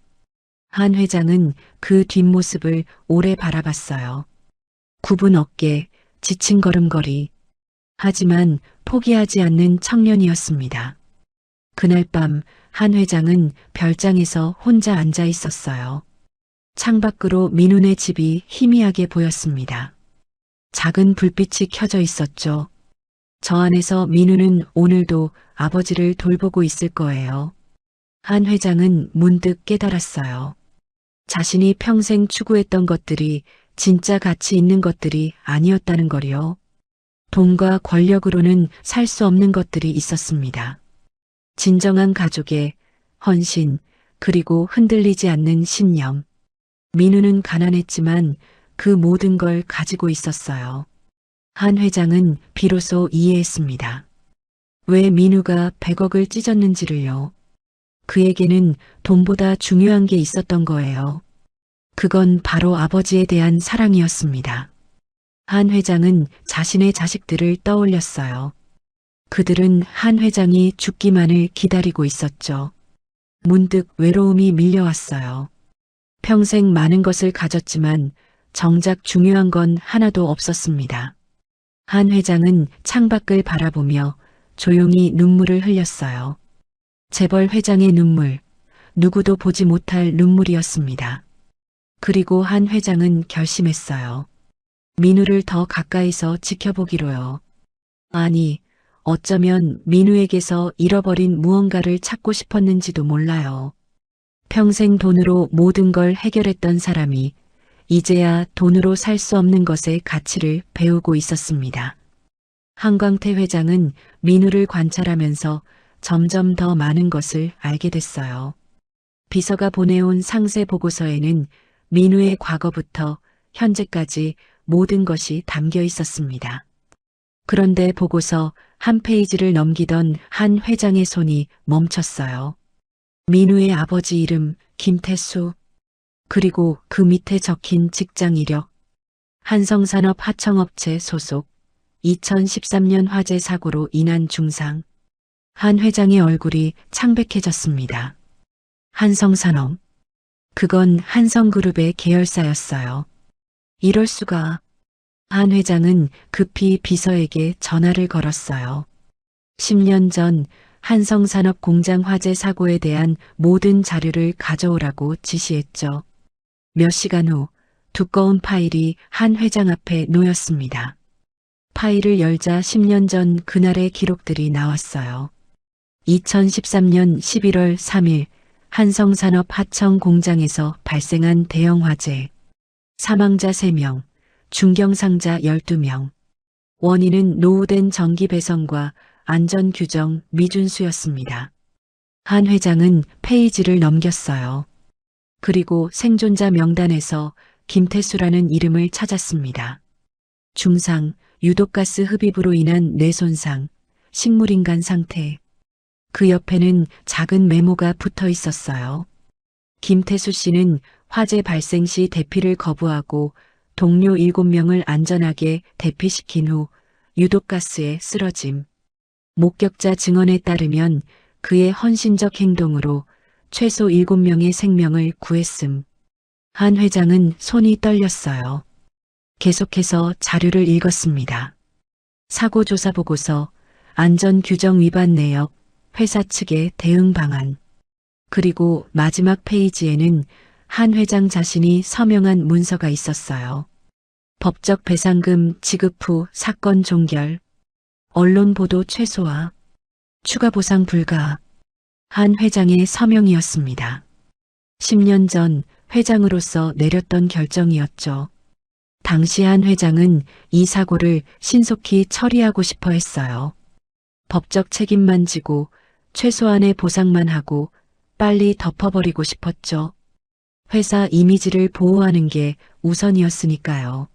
S3: 한 회장은 그 뒷모습을 오래 바라봤어요. 굽은 어깨, 지친 걸음걸이. 하지만 포기하지 않는 청년이었습니다. 그날 밤 한 회장은 별장에서 혼자 앉아 있었어요. 창밖으로 민우네 집이 희미하게 보였습니다. 작은 불빛이 켜져 있었죠. 저 안에서 민우는 오늘도 아버지를 돌보고 있을 거예요. 한 회장은 문득 깨달았어요. 자신이 평생 추구했던 것들이 진짜 가치 있는 것들이 아니었다는 거리요. 돈과 권력으로는 살 수 없는 것들이 있었습니다. 진정한 가족의 헌신, 그리고 흔들리지 않는 신념. 민우는 가난했지만 그 모든 걸 가지고 있었어요. 한 회장은 비로소 이해했습니다. 왜 민우가 100억을 찢었는지를요. 그에게는 돈보다 중요한 게 있었던 거예요. 그건 바로 아버지에 대한 사랑이었습니다. 한 회장은 자신의 자식들을 떠올렸어요. 그들은 한 회장이 죽기만을 기다리고 있었죠. 문득 외로움이 밀려왔어요. 평생 많은 것을 가졌지만 정작 중요한 건 하나도 없었습니다. 한 회장은 창밖을 바라보며 조용히 눈물을 흘렸어요. 재벌 회장의 눈물, 누구도 보지 못할 눈물이었습니다. 그리고 한 회장은 결심했어요. 민우를 더 가까이서 지켜보기로요. 아니, 어쩌면 민우에게서 잃어버린 무언가를 찾고 싶었는지도 몰라요. 평생 돈으로 모든 걸 해결했던 사람이 이제야 돈으로 살 수 없는 것의 가치를 배우고 있었습니다. 한광태 회장은 민우를 관찰하면서 점점 더 많은 것을 알게 됐어요. 비서가 보내온 상세 보고서에는 민우의 과거부터 현재까지 모든 것이 담겨 있었습니다. 그런데 보고서 한 페이지를 넘기던 한 회장의 손이 멈췄어요. 민우의 아버지 이름 김태수, 그리고 그 밑에 적힌 직장 이력, 한성산업 하청업체 소속, 2013년 화재 사고로 인한 중상. 한 회장의 얼굴이 창백해졌습니다. 한성산업. 그건 한성그룹의 계열사였어요. 이럴 수가. 한 회장은 급히 비서에게 전화를 걸었어요. 10년 전 한성산업 공장 화재 사고에 대한 모든 자료를 가져오라고 지시했죠. 몇 시간 후 두꺼운 파일이 한 회장 앞에 놓였습니다. 파일을 열자 10년 전 그날의 기록들이 나왔어요. 2013년 11월 3일 한성산업 하청 공장에서 발생한 대형 화재. 사망자 3명, 중경상자 12명. 원인은 노후된 전기 배선과 안전규정 미준수였습니다. 한 회장은 페이지를 넘겼어요. 그리고 생존자 명단에서 김태수라는 이름을 찾았습니다. 중상, 유독가스 흡입으로 인한 뇌손상, 식물인간 상태. 그 옆에는 작은 메모가 붙어 있었어요. 김태수 씨는 화재 발생 시 대피를 거부하고 동료 7명을 안전하게 대피시킨 후 유독가스에 쓰러짐. 목격자 증언에 따르면 그의 헌신적 행동으로 최소 7명의 생명을 구했음. 한 회장은 손이 떨렸어요. 계속해서 자료를 읽었습니다. 사고조사 보고서, 안전규정 위반 내역, 회사 측의 대응 방안. 그리고 마지막 페이지에는 한 회장 자신이 서명한 문서가 있었어요. 법적 배상금 지급 후 사건 종결. 언론 보도 최소화. 추가 보상 불가. 한 회장의 서명이었습니다. 10년 전 회장으로서 내렸던 결정이었죠. 당시 한 회장은 이 사고를 신속히 처리하고 싶어 했어요. 법적 책임만 지고 최소한의 보상만 하고 빨리 덮어버리고 싶었죠. 회사 이미지를 보호하는 게 우선이었으니까요.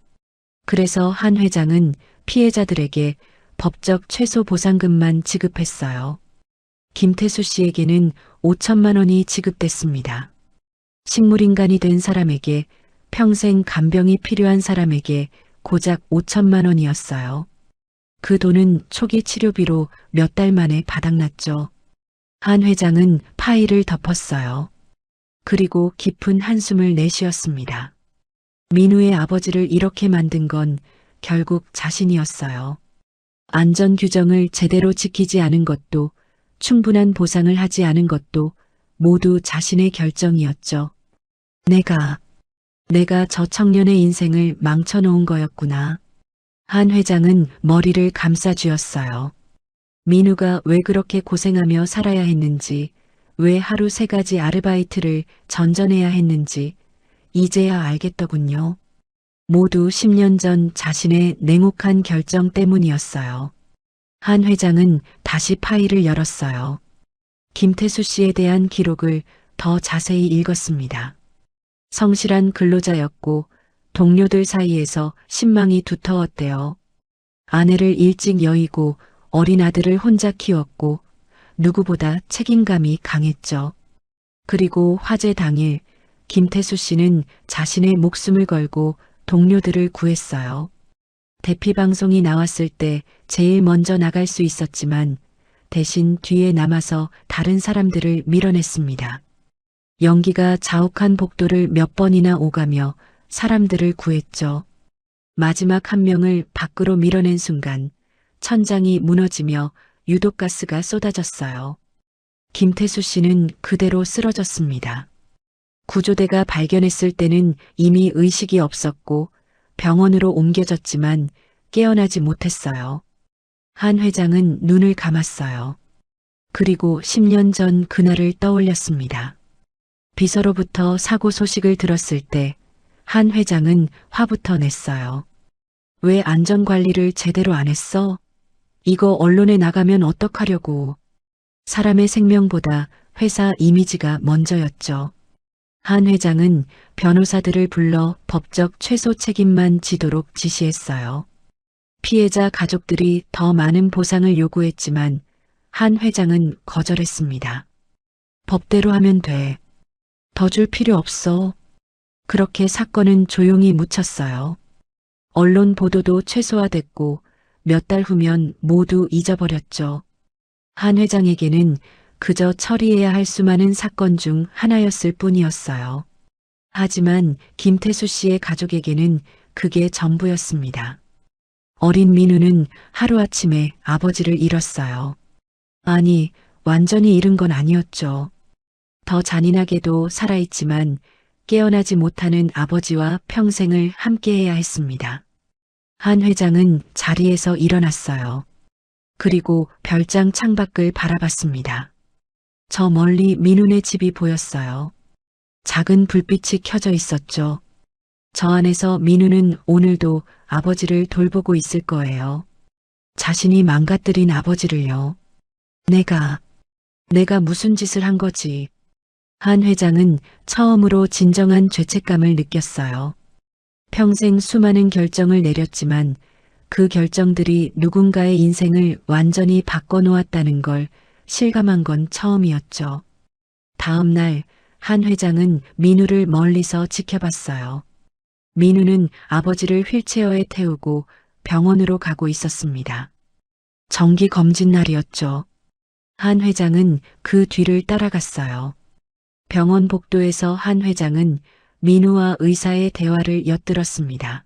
S3: 그래서 한 회장은 피해자들에게 법적 최소 보상금만 지급했어요. 김태수 씨에게는 5천만 원이 지급됐습니다. 식물인간이 된 사람에게, 평생 간병이 필요한 사람에게 고작 5천만 원이었어요. 그 돈은 초기 치료비로 몇 달 만에 바닥났죠. 한 회장은 파일을 덮었어요. 그리고 깊은 한숨을 내쉬었습니다. 민우의 아버지를 이렇게 만든 건 결국 자신이었어요. 안전 규정을 제대로 지키지 않은 것도, 충분한 보상을 하지 않은 것도 모두 자신의 결정이었죠. 내가 저 청년의 인생을 망쳐놓은 거였구나. 한 회장은 머리를 감싸쥐었어요. 민우가 왜 그렇게 고생하며 살아야 했는지, 왜 하루 3가지 아르바이트를 전전해야 했는지 이제야 알겠더군요. 모두 10년 전 자신의 냉혹한 결정 때문이었어요. 한 회장은 다시 파일을 열었어요. 김태수 씨에 대한 기록을 더 자세히 읽었습니다. 성실한 근로자였고 동료들 사이에서 신망이 두터웠대요. 아내를 일찍 여의고 어린 아들을 혼자 키웠고 누구보다 책임감이 강했죠. 그리고 화재 당일 김태수 씨는 자신의 목숨을 걸고 동료들을 구했어요. 대피 방송이 나왔을 때 제일 먼저 나갈 수 있었지만 대신 뒤에 남아서 다른 사람들을 밀어냈습니다. 연기가 자욱한 복도를 몇 번이나 오가며 사람들을 구했죠. 마지막 한 명을 밖으로 밀어낸 순간 천장이 무너지며 유독가스가 쏟아졌어요. 김태수 씨는 그대로 쓰러졌습니다. 구조대가 발견했을 때는 이미 의식이 없었고 병원으로 옮겨졌지만 깨어나지 못했어요. 한 회장은 눈을 감았어요. 그리고 10년 전 그날을 떠올렸습니다. 비서로부터 사고 소식을 들었을 때 한 회장은 화부터 냈어요. 왜 안전관리를 제대로 안 했어? 이거 언론에 나가면 어떡하려고. 사람의 생명보다 회사 이미지가 먼저였죠. 한 회장은 변호사들을 불러 법적 최소 책임만 지도록 지시했어요. 피해자 가족들이 더 많은 보상을 요구했지만 한 회장은 거절했습니다. 법대로 하면 돼. 더 줄 필요 없어. 그렇게 사건은 조용히 묻혔어요. 언론 보도도 최소화됐고 몇 달 후면 모두 잊어버렸죠. 한 회장에게는 그저 처리해야 할 수많은 사건 중 하나였을 뿐이었어요. 하지만 김태수 씨의 가족에게는 그게 전부였습니다. 어린 민우는 하루아침에 아버지를 잃었어요. 아니, 완전히 잃은 건 아니었죠. 더 잔인하게도 살아있지만 깨어나지 못하는 아버지와 평생을 함께해야 했습니다. 한 회장은 자리에서 일어났어요. 그리고 별장 창밖을 바라봤습니다. 저 멀리 민훈의 집이 보였어요. 작은 불빛이 켜져 있었죠. 저 안에서 민훈은 오늘도 아버지를 돌보고 있을 거예요. 자신이 망가뜨린 아버지를요. 내가 무슨 짓을 한 거지. 한 회장은 처음으로 진정한 죄책감을 느꼈어요. 평생 수많은 결정을 내렸지만 그 결정들이 누군가의 인생을 완전히 바꿔놓았다는 걸 실감한 건 처음이었죠. 다음 날 한 회장은 민우를 멀리서 지켜봤어요. 민우는 아버지를 휠체어에 태우고 병원으로 가고 있었습니다. 정기 검진 날이었죠. 한 회장은 그 뒤를 따라갔어요. 병원 복도에서 한 회장은 민우와 의사의 대화를 엿들었습니다.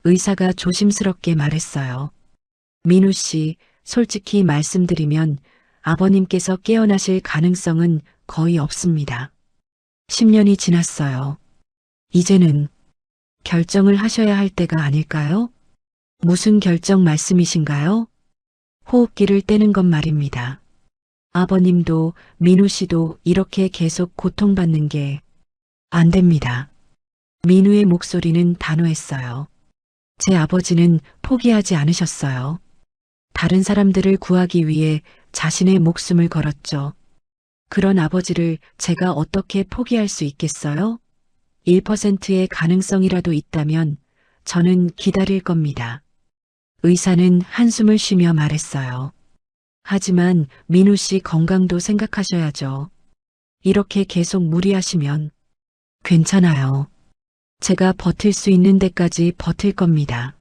S3: 의사가 조심스럽게 말했어요. 민우 씨, 솔직히 말씀드리면 아버님께서 깨어나실 가능성은 거의 없습니다. 10년이 지났어요. 이제는 결정을 하셔야 할 때가 아닐까요? 무슨 결정 말씀이신가요? 호흡기를 떼는 것 말입니다. 아버님도 민우 씨도 이렇게 계속 고통받는 게 안 됩니다. 민우의 목소리는 단호했어요. 제 아버지는 포기하지 않으셨어요. 다른 사람들을 구하기 위해 자신의 목숨을 걸었죠. 그런 아버지를 제가 어떻게 포기할 수 있겠어요? 1%의 가능성이라도 있다면 저는 기다릴 겁니다. 의사는 한숨을 쉬며 말했어요. 하지만 민우 씨 건강도 생각하셔야죠. 이렇게 계속 무리하시면 괜찮아요. 제가 버틸 수 있는 데까지 버틸 겁니다.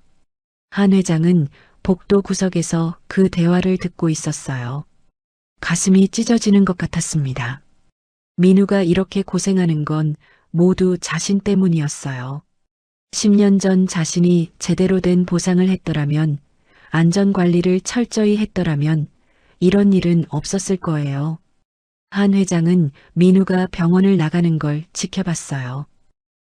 S3: 한 회장은 복도 구석에서 그 대화를 듣고 있었어요. 가슴이 찢어지는 것 같았습니다. 민우가 이렇게 고생하는 건 모두 자신 때문이었어요. 10년 전 자신이 제대로 된 보상을 했더라면, 안전관리를 철저히 했더라면 이런 일은 없었을 거예요. 한 회장은 민우가 병원을 나가는 걸 지켜봤어요.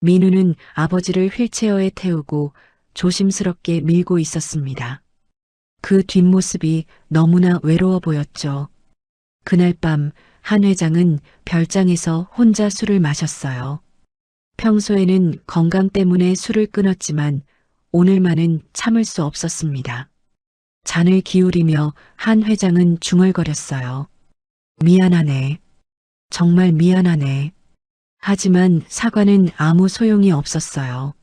S3: 민우는 아버지를 휠체어에 태우고 조심스럽게 밀고 있었습니다. 그 뒷모습이 너무나 외로워 보였죠. 그날 밤 한 회장은 별장에서 혼자 술을 마셨어요. 평소에는 건강 때문에 술을 끊었지만 오늘만은 참을 수 없었습니다. 잔을 기울이며 한 회장은 중얼거렸어요. 미안하네. 정말 미안하네. 하지만 사과는 아무 소용이 없었어요.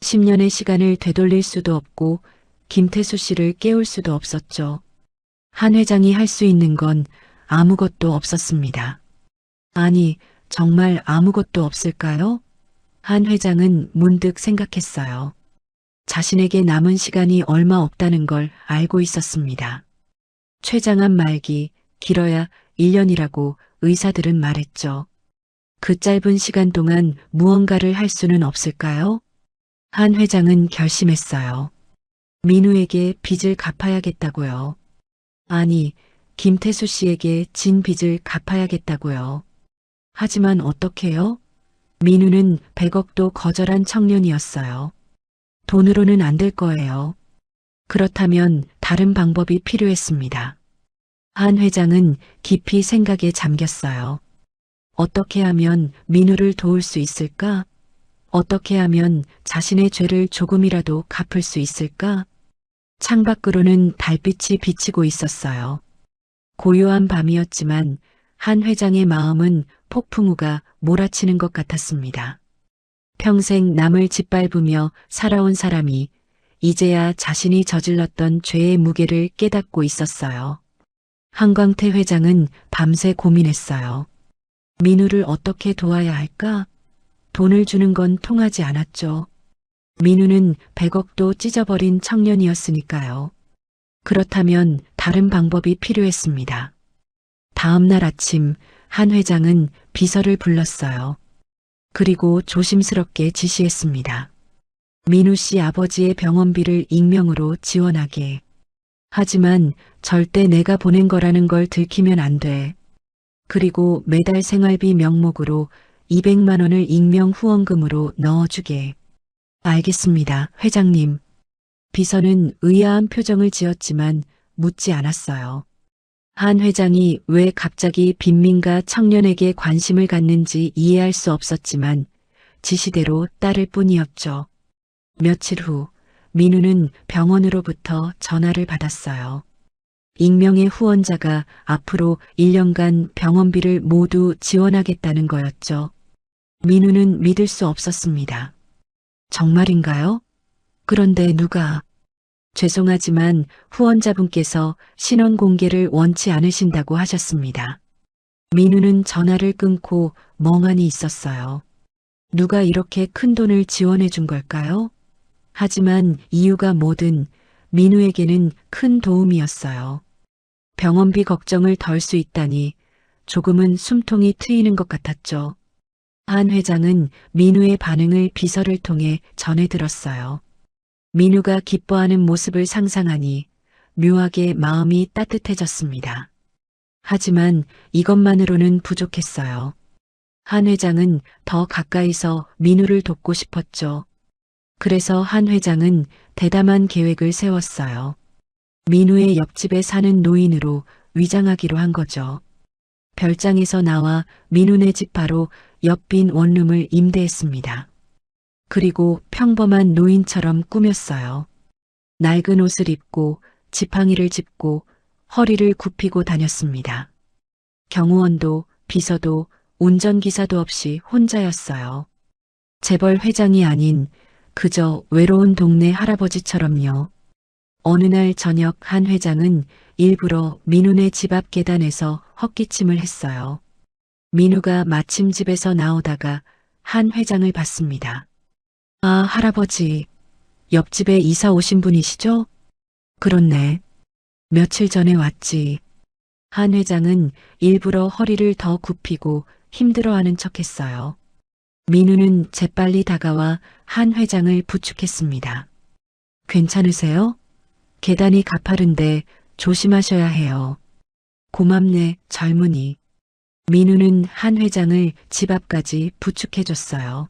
S3: 10년의 시간을 되돌릴 수도 없고 김태수 씨를 깨울 수도 없었죠. 한 회장이 할 수 있는 건 아무것도 없었습니다. 아니, 정말 아무것도 없을까요? 한 회장은 문득 생각했어요. 자신에게 남은 시간이 얼마 없다는 걸 알고 있었습니다. 췌장암 말기, 길어야 1년이라고 의사들은 말했죠. 그 짧은 시간 동안 무언가를 할 수는 없을까요? 한 회장은 결심했어요. 민우에게 빚을 갚아야겠다고요. 아니, 김태수 씨에게 진 빚을 갚아야겠다고요. 하지만 어떻게요? 민우는 100억도 거절한 청년이었어요. 돈으로는 안 될 거예요. 그렇다면 다른 방법이 필요했습니다. 한 회장은 깊이 생각에 잠겼어요. 어떻게 하면 민우를 도울 수 있을까? 어떻게 하면 자신의 죄를 조금이라도 갚을 수 있을까? 창밖으로는 달빛이 비치고 있었어요. 고요한 밤이었지만 한 회장의 마음은 폭풍우가 몰아치는 것 같았습니다. 평생 남을 짓밟으며 살아온 사람이 이제야 자신이 저질렀던 죄의 무게를 깨닫고 있었어요. 한광태 회장은 밤새 고민했어요. 민우를 어떻게 도와야 할까? 돈을 주는 건 통하지 않았죠. 민우는 100억도 찢어버린 청년이었으니까요. 그렇다면 다른 방법이 필요했습니다. 다음 날 아침 한 회장은 비서를 불렀어요. 그리고 조심스럽게 지시했습니다. 민우 씨 아버지의 병원비를 익명으로 지원하게. 하지만 절대 내가 보낸 거라는 걸 들키면 안 돼. 그리고 매달 생활비 명목으로 200만 원을 익명 후원금으로 넣어주게. 알겠습니다, 회장님. 비서는 의아한 표정을 지었지만 묻지 않았어요. 한 회장이 왜 갑자기 빈민가 청년에게 관심을 갖는지 이해할 수 없었지만 지시대로 따를 뿐이었죠. 며칠 후 민우는 병원으로부터 전화를 받았어요. 익명의 후원자가 앞으로 1년간 병원비를 모두 지원하겠다는 거였죠. 민우는 믿을 수 없었습니다. 정말인가요? 그런데 누가? 죄송하지만 후원자분께서 신원 공개를 원치 않으신다고 하셨습니다. 민우는 전화를 끊고 멍하니 있었어요. 누가 이렇게 큰 돈을 지원해 준 걸까요? 하지만 이유가 뭐든 민우에게는 큰 도움이었어요. 병원비 걱정을 덜 수 있다니 조금은 숨통이 트이는 것 같았죠. 한 회장은 민우의 반응을 비서를 통해 전해 들었어요. 민우가 기뻐하는 모습을 상상하니 묘하게 마음이 따뜻해졌습니다. 하지만 이것만으로는 부족했어요. 한 회장은 더 가까이서 민우를 돕고 싶었죠. 그래서 한 회장은 대담한 계획을 세웠어요. 민우의 옆집에 사는 노인으로 위장하기로 한 거죠. 별장에서 나와 민우네 집 바로 옆 빈 원룸을 임대했습니다. 그리고 평범한 노인처럼 꾸몄어요. 낡은 옷을 입고 지팡이를 짚고 허리를 굽히고 다녔습니다. 경호원도 비서도 운전기사도 없이 혼자였어요. 재벌 회장이 아닌 그저 외로운 동네 할아버지처럼요. 어느 날 저녁 한 회장은 일부러 민우네 집 앞 계단에서 헛기침을 했어요. 민우가 마침 집에서 나오다가 한 회장을 봤습니다. 아, 할아버지, 옆집에 이사 오신 분이시죠? 그렇네. 며칠 전에 왔지. 한 회장은 일부러 허리를 더 굽히고 힘들어하는 척했어요. 민우는 재빨리 다가와 한 회장을 부축했습니다. 괜찮으세요? 계단이 가파른데 조심하셔야 해요. 고맙네, 젊은이. 민우는 한 회장을 집 앞까지 부축해줬어요.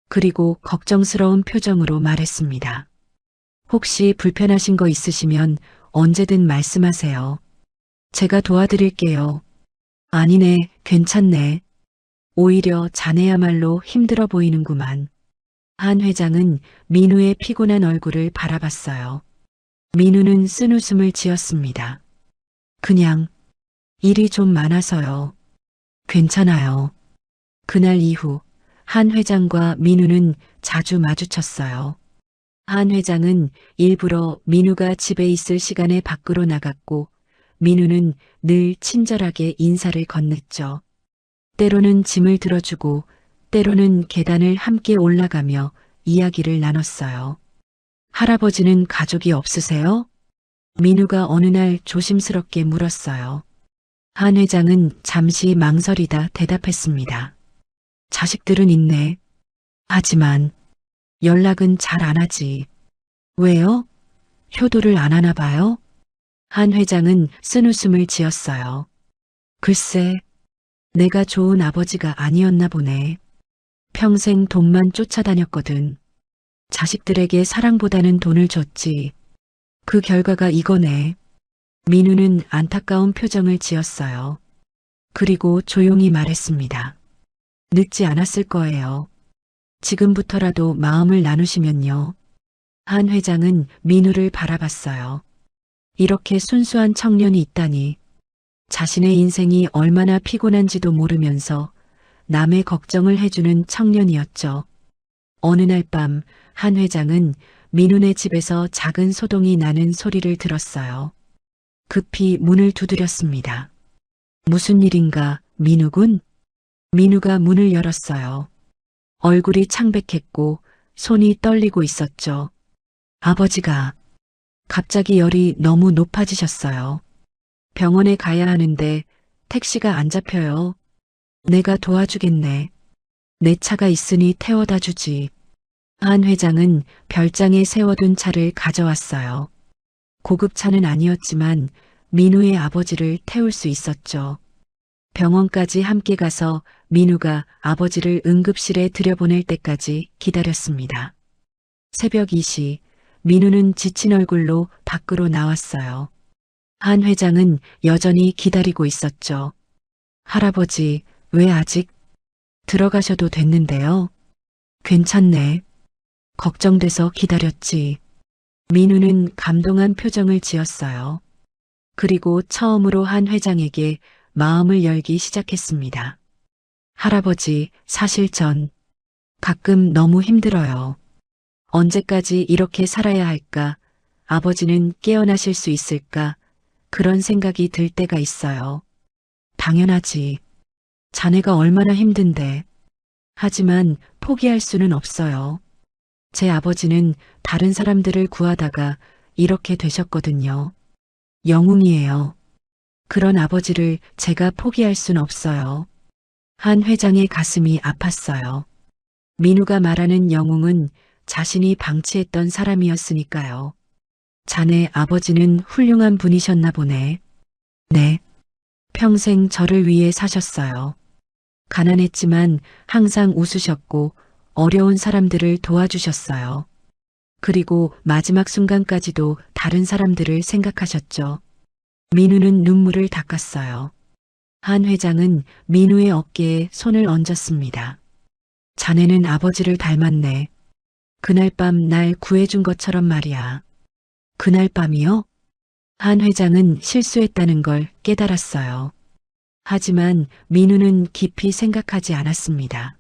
S3: 그리고 걱정스러운 표정으로 말했습니다. 혹시 불편하신 거 있으시면 언제든 말씀하세요. 제가 도와드릴게요. 아니네, 괜찮네. 오히려 자네야말로 힘들어 보이는구만. 한 회장은 민우의 피곤한 얼굴을 바라봤어요. 민우는 쓴웃음을 지었습니다. 그냥 일이 좀 많아서요. 괜찮아요. 그날 이후 한 회장과 민우는 자주 마주쳤어요. 한 회장은 일부러 민우가 집에 있을 시간에 밖으로 나갔고 민우는 늘 친절하게 인사를 건넸죠. 때로는 짐을 들어주고 때로는 계단을 함께 올라가며 이야기를 나눴어요. 할아버지는 가족이 없으세요? 민우가 어느 날 조심스럽게 물었어요. 한 회장은 잠시 망설이다 대답했습니다. 자식들은 있네. 하지만 연락은 잘 안 하지. 왜요? 효도를 안 하나 봐요? 한 회장은 쓴웃음을 지었어요. 글쎄, 내가 좋은 아버지가 아니었나 보네. 평생 돈만 쫓아다녔거든. 자식들에게 사랑보다는 돈을 줬지. 그 결과가 이거네. 민우는 안타까운 표정을 지었어요. 그리고 조용히 말했습니다. 늦지 않았을 거예요. 지금부터라도 마음을 나누시면요. 한 회장은 민우를 바라봤어요. 이렇게 순수한 청년이 있다니. 자신의 인생이 얼마나 피곤한지도 모르면서 남의 걱정을 해주는 청년이었죠. 어느 날 밤 한 회장은 민우네 집에서 작은 소동이 나는 소리를 들었어요. 급히 문을 두드렸습니다. 무슨 일인가, 민우군? 민우가 문을 열었어요. 얼굴이 창백했고 손이 떨리고 있었죠. 아버지가 갑자기 열이 너무 높아지셨어요. 병원에 가야 하는데 택시가 안 잡혀요. 내가 도와주겠네. 내 차가 있으니 태워다 주지. 한 회장은 별장에 세워둔 차를 가져왔어요. 고급차는 아니었지만 민우의 아버지를 태울 수 있었죠. 병원까지 함께 가서 민우가 아버지를 응급실에 들여보낼 때까지 기다렸습니다. 새벽 2시, 민우는 지친 얼굴로 밖으로 나왔어요. 한 회장은 여전히 기다리고 있었죠. 할아버지, 왜 아직? 들어가셔도 됐는데요. 괜찮네. 걱정돼서 기다렸지. 민우는 감동한 표정을 지었어요. 그리고 처음으로 한 회장에게 마음을 열기 시작했습니다. 할아버지, 사실 전 가끔 너무 힘들어요. 언제까지 이렇게 살아야 할까? 아버지는 깨어나실 수 있을까? 그런 생각이 들 때가 있어요. 당연하지. 자네가 얼마나 힘든데. 하지만 포기할 수는 없어요. 제 아버지는 다른 사람들을 구하다가 이렇게 되셨거든요. 영웅이에요. 그런 아버지를 제가 포기할 순 없어요. 한 회장의 가슴이 아팠어요. 민우가 말하는 영웅은 자신이 방치했던 사람이었으니까요. 자네 아버지는 훌륭한 분이셨나 보네. 네. 평생 저를 위해 사셨어요. 가난했지만 항상 웃으셨고 어려운 사람들을 도와주셨어요. 그리고 마지막 순간까지도 다른 사람들을 생각하셨죠. 민우는 눈물을 닦았어요. 한 회장은 민우의 어깨에 손을 얹었습니다. 자네는 아버지를 닮았네. 그날 밤 날 구해준 것처럼 말이야. 그날 밤이요? 한 회장은 실수했다는 걸 깨달았어요. 하지만 민우는 깊이 생각하지 않았습니다.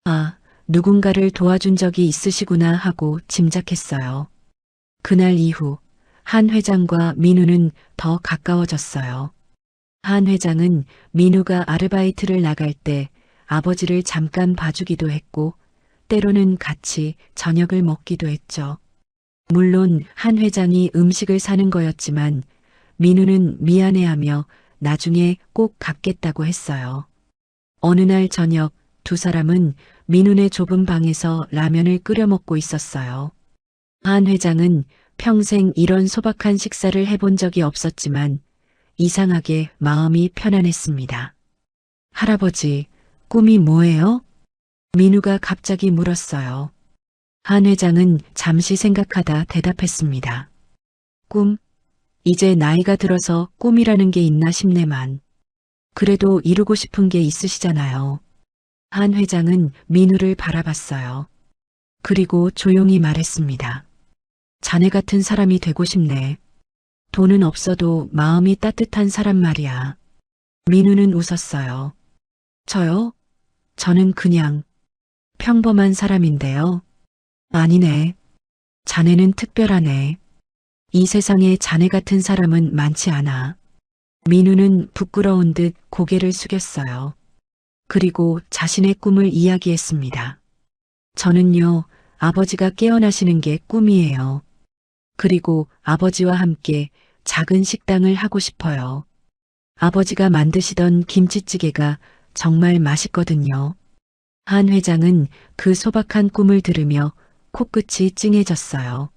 S3: 아, 누군가를 도와준 적이 있으시구나 하고 짐작했어요. 그날 이후 한 회장과 민우는 더 가까워졌어요. 한 회장은 민우가 아르바이트를 나갈 때 아버지를 잠깐 봐주기도 했고 때로는 같이 저녁을 먹기도 했죠. 물론 한 회장이 음식을 사는 거였지만 민우는 미안해하며 나중에 꼭 갚겠다고 했어요. 어느 날 저녁 두 사람은 민우네 좁은 방에서 라면을 끓여 먹고 있었어요. 한 회장은 평생 이런 소박한 식사를 해본 적이 없었지만 이상하게 마음이 편안했습니다. 할아버지, 꿈이 뭐예요? 민우가 갑자기 물었어요. 한 회장은 잠시 생각하다 대답했습니다. 꿈? 이제 나이가 들어서 꿈이라는 게 있나 싶네만. 그래도 이루고 싶은 게 있으시잖아요. 한 회장은 민우를 바라봤어요. 그리고 조용히 말했습니다. 자네 같은 사람이 되고 싶네. 돈은 없어도 마음이 따뜻한 사람 말이야. 민우는 웃었어요. 저요? 저는 그냥 평범한 사람인데요. 아니네. 자네는 특별하네. 이 세상에 자네 같은 사람은 많지 않아. 민우는 부끄러운 듯 고개를 숙였어요. 그리고 자신의 꿈을 이야기했습니다. 저는요, 아버지가 깨어나시는 게 꿈이에요. 그리고 아버지와 함께 작은 식당을 하고 싶어요. 아버지가 만드시던 김치찌개가 정말 맛있거든요. 한 회장은 그 소박한 꿈을 들으며 코끝이 찡해졌어요.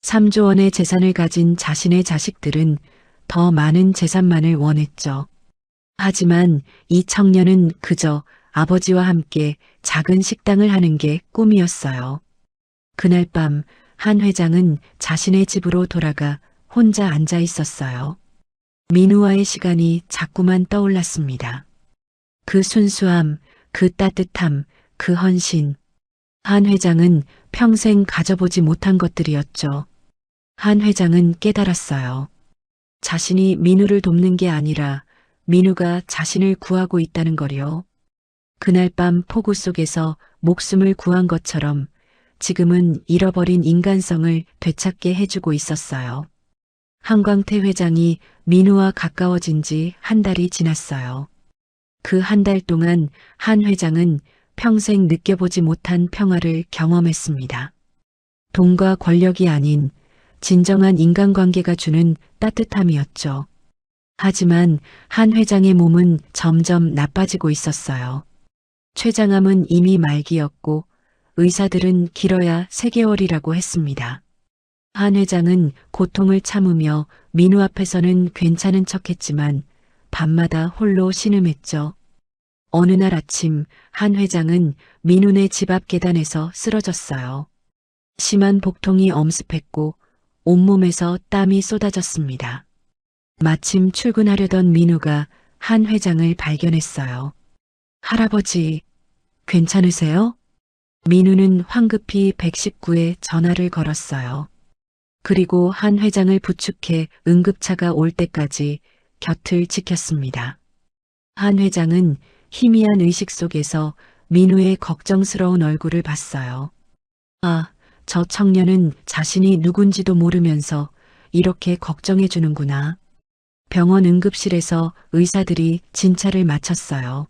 S3: 3조 원의 재산을 가진 자신의 자식들은 더 많은 재산만을 원했죠. 하지만 이 청년은 그저 아버지와 함께 작은 식당을 하는 게 꿈이었어요. 그날 밤 한 회장은 자신의 집으로 돌아가 혼자 앉아 있었어요. 민우와의 시간이 자꾸만 떠올랐습니다. 그 순수함, 그 따뜻함, 그 헌신. 한 회장은 평생 가져보지 못한 것들이었죠. 한 회장은 깨달았어요. 자신이 민우를 돕는 게 아니라 민우가 자신을 구하고 있다는 거요. 그날 밤 폭우 속에서 목숨을 구한 것처럼 지금은 잃어버린 인간성을 되찾게 해주고 있었어요. 한광태 회장이 민우와 가까워진 지 한 달이 지났어요. 그 한 달 동안 한 회장은 평생 느껴보지 못한 평화를 경험했습니다. 돈과 권력이 아닌 진정한 인간관계가 주는 따뜻함이었죠. 하지만 한 회장의 몸은 점점 나빠지고 있었어요. 췌장암은 이미 말기였고 의사들은 길어야 3개월이라고 했습니다. 한 회장은 고통을 참으며 민우 앞에서는 괜찮은 척했지만 밤마다 홀로 신음했죠. 어느 날 아침 한 회장은 민우네 집 앞 계단에서 쓰러졌어요. 심한 복통이 엄습했고 온몸에서 땀이 쏟아졌습니다. 마침 출근하려던 민우가 한 회장을 발견했어요. 할아버지, 괜찮으세요? 민우는 황급히 119에 전화를 걸었어요. 그리고 한 회장을 부축해 응급차가 올 때까지 곁을 지켰습니다. 한 회장은 희미한 의식 속에서 민우의 걱정스러운 얼굴을 봤어요. 아, 저 청년은 자신이 누군지도 모르면서 이렇게 걱정해 주는구나. 병원 응급실에서 의사들이 진찰을 마쳤어요.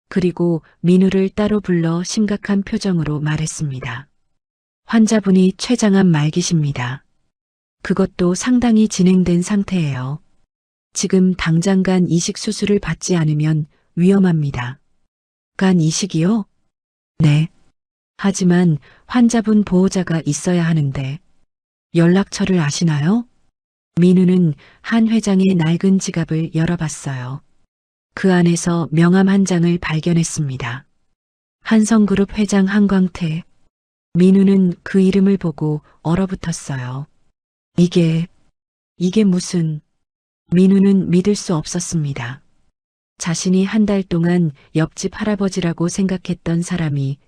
S3: 그리고 민우를 따로 불러 심각한 표정으로 말했습니다. 환자분이 췌장암 말기십니다. 그것도 상당히 진행된 상태예요. 지금 당장 간 이식 수술을 받지 않으면 위험합니다. 간 이식이요? 네. 하지만 환자분 보호자가 있어야 하는데 연락처를 아시나요? 민우는 한 회장의 낡은 지갑을 열어봤어요. 그 안에서 명함 한 장을 발견했습니다. 한성그룹 회장 한광태. 민우는 그 이름을 보고 얼어붙었어요. 이게 무슨... 민우는 믿을 수 없었습니다. 자신이 한 달 동안 옆집 할아버지라고 생각했던 사람이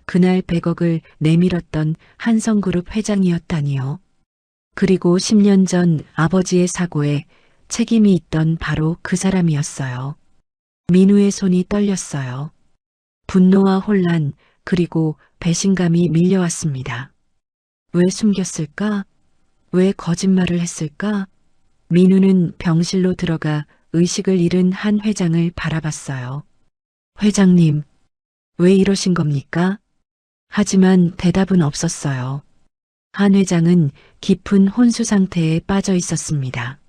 S3: 그날 100억을 내밀었던 한성그룹 회장이었다니요. 그리고 10년 전 아버지의 사고에 책임이 있던 바로 그 사람이었어요. 민우의 손이 떨렸어요. 분노와 혼란 그리고 배신감이 밀려왔습니다. 왜 숨겼을까? 왜 거짓말을 했을까? 민우는 병실로 들어가 의식을 잃은 한 회장을 바라봤어요. 회장님, 왜 이러신 겁니까? 하지만 대답은 없었어요. 한 회장은 깊은 혼수 상태에 빠져 있었습니다.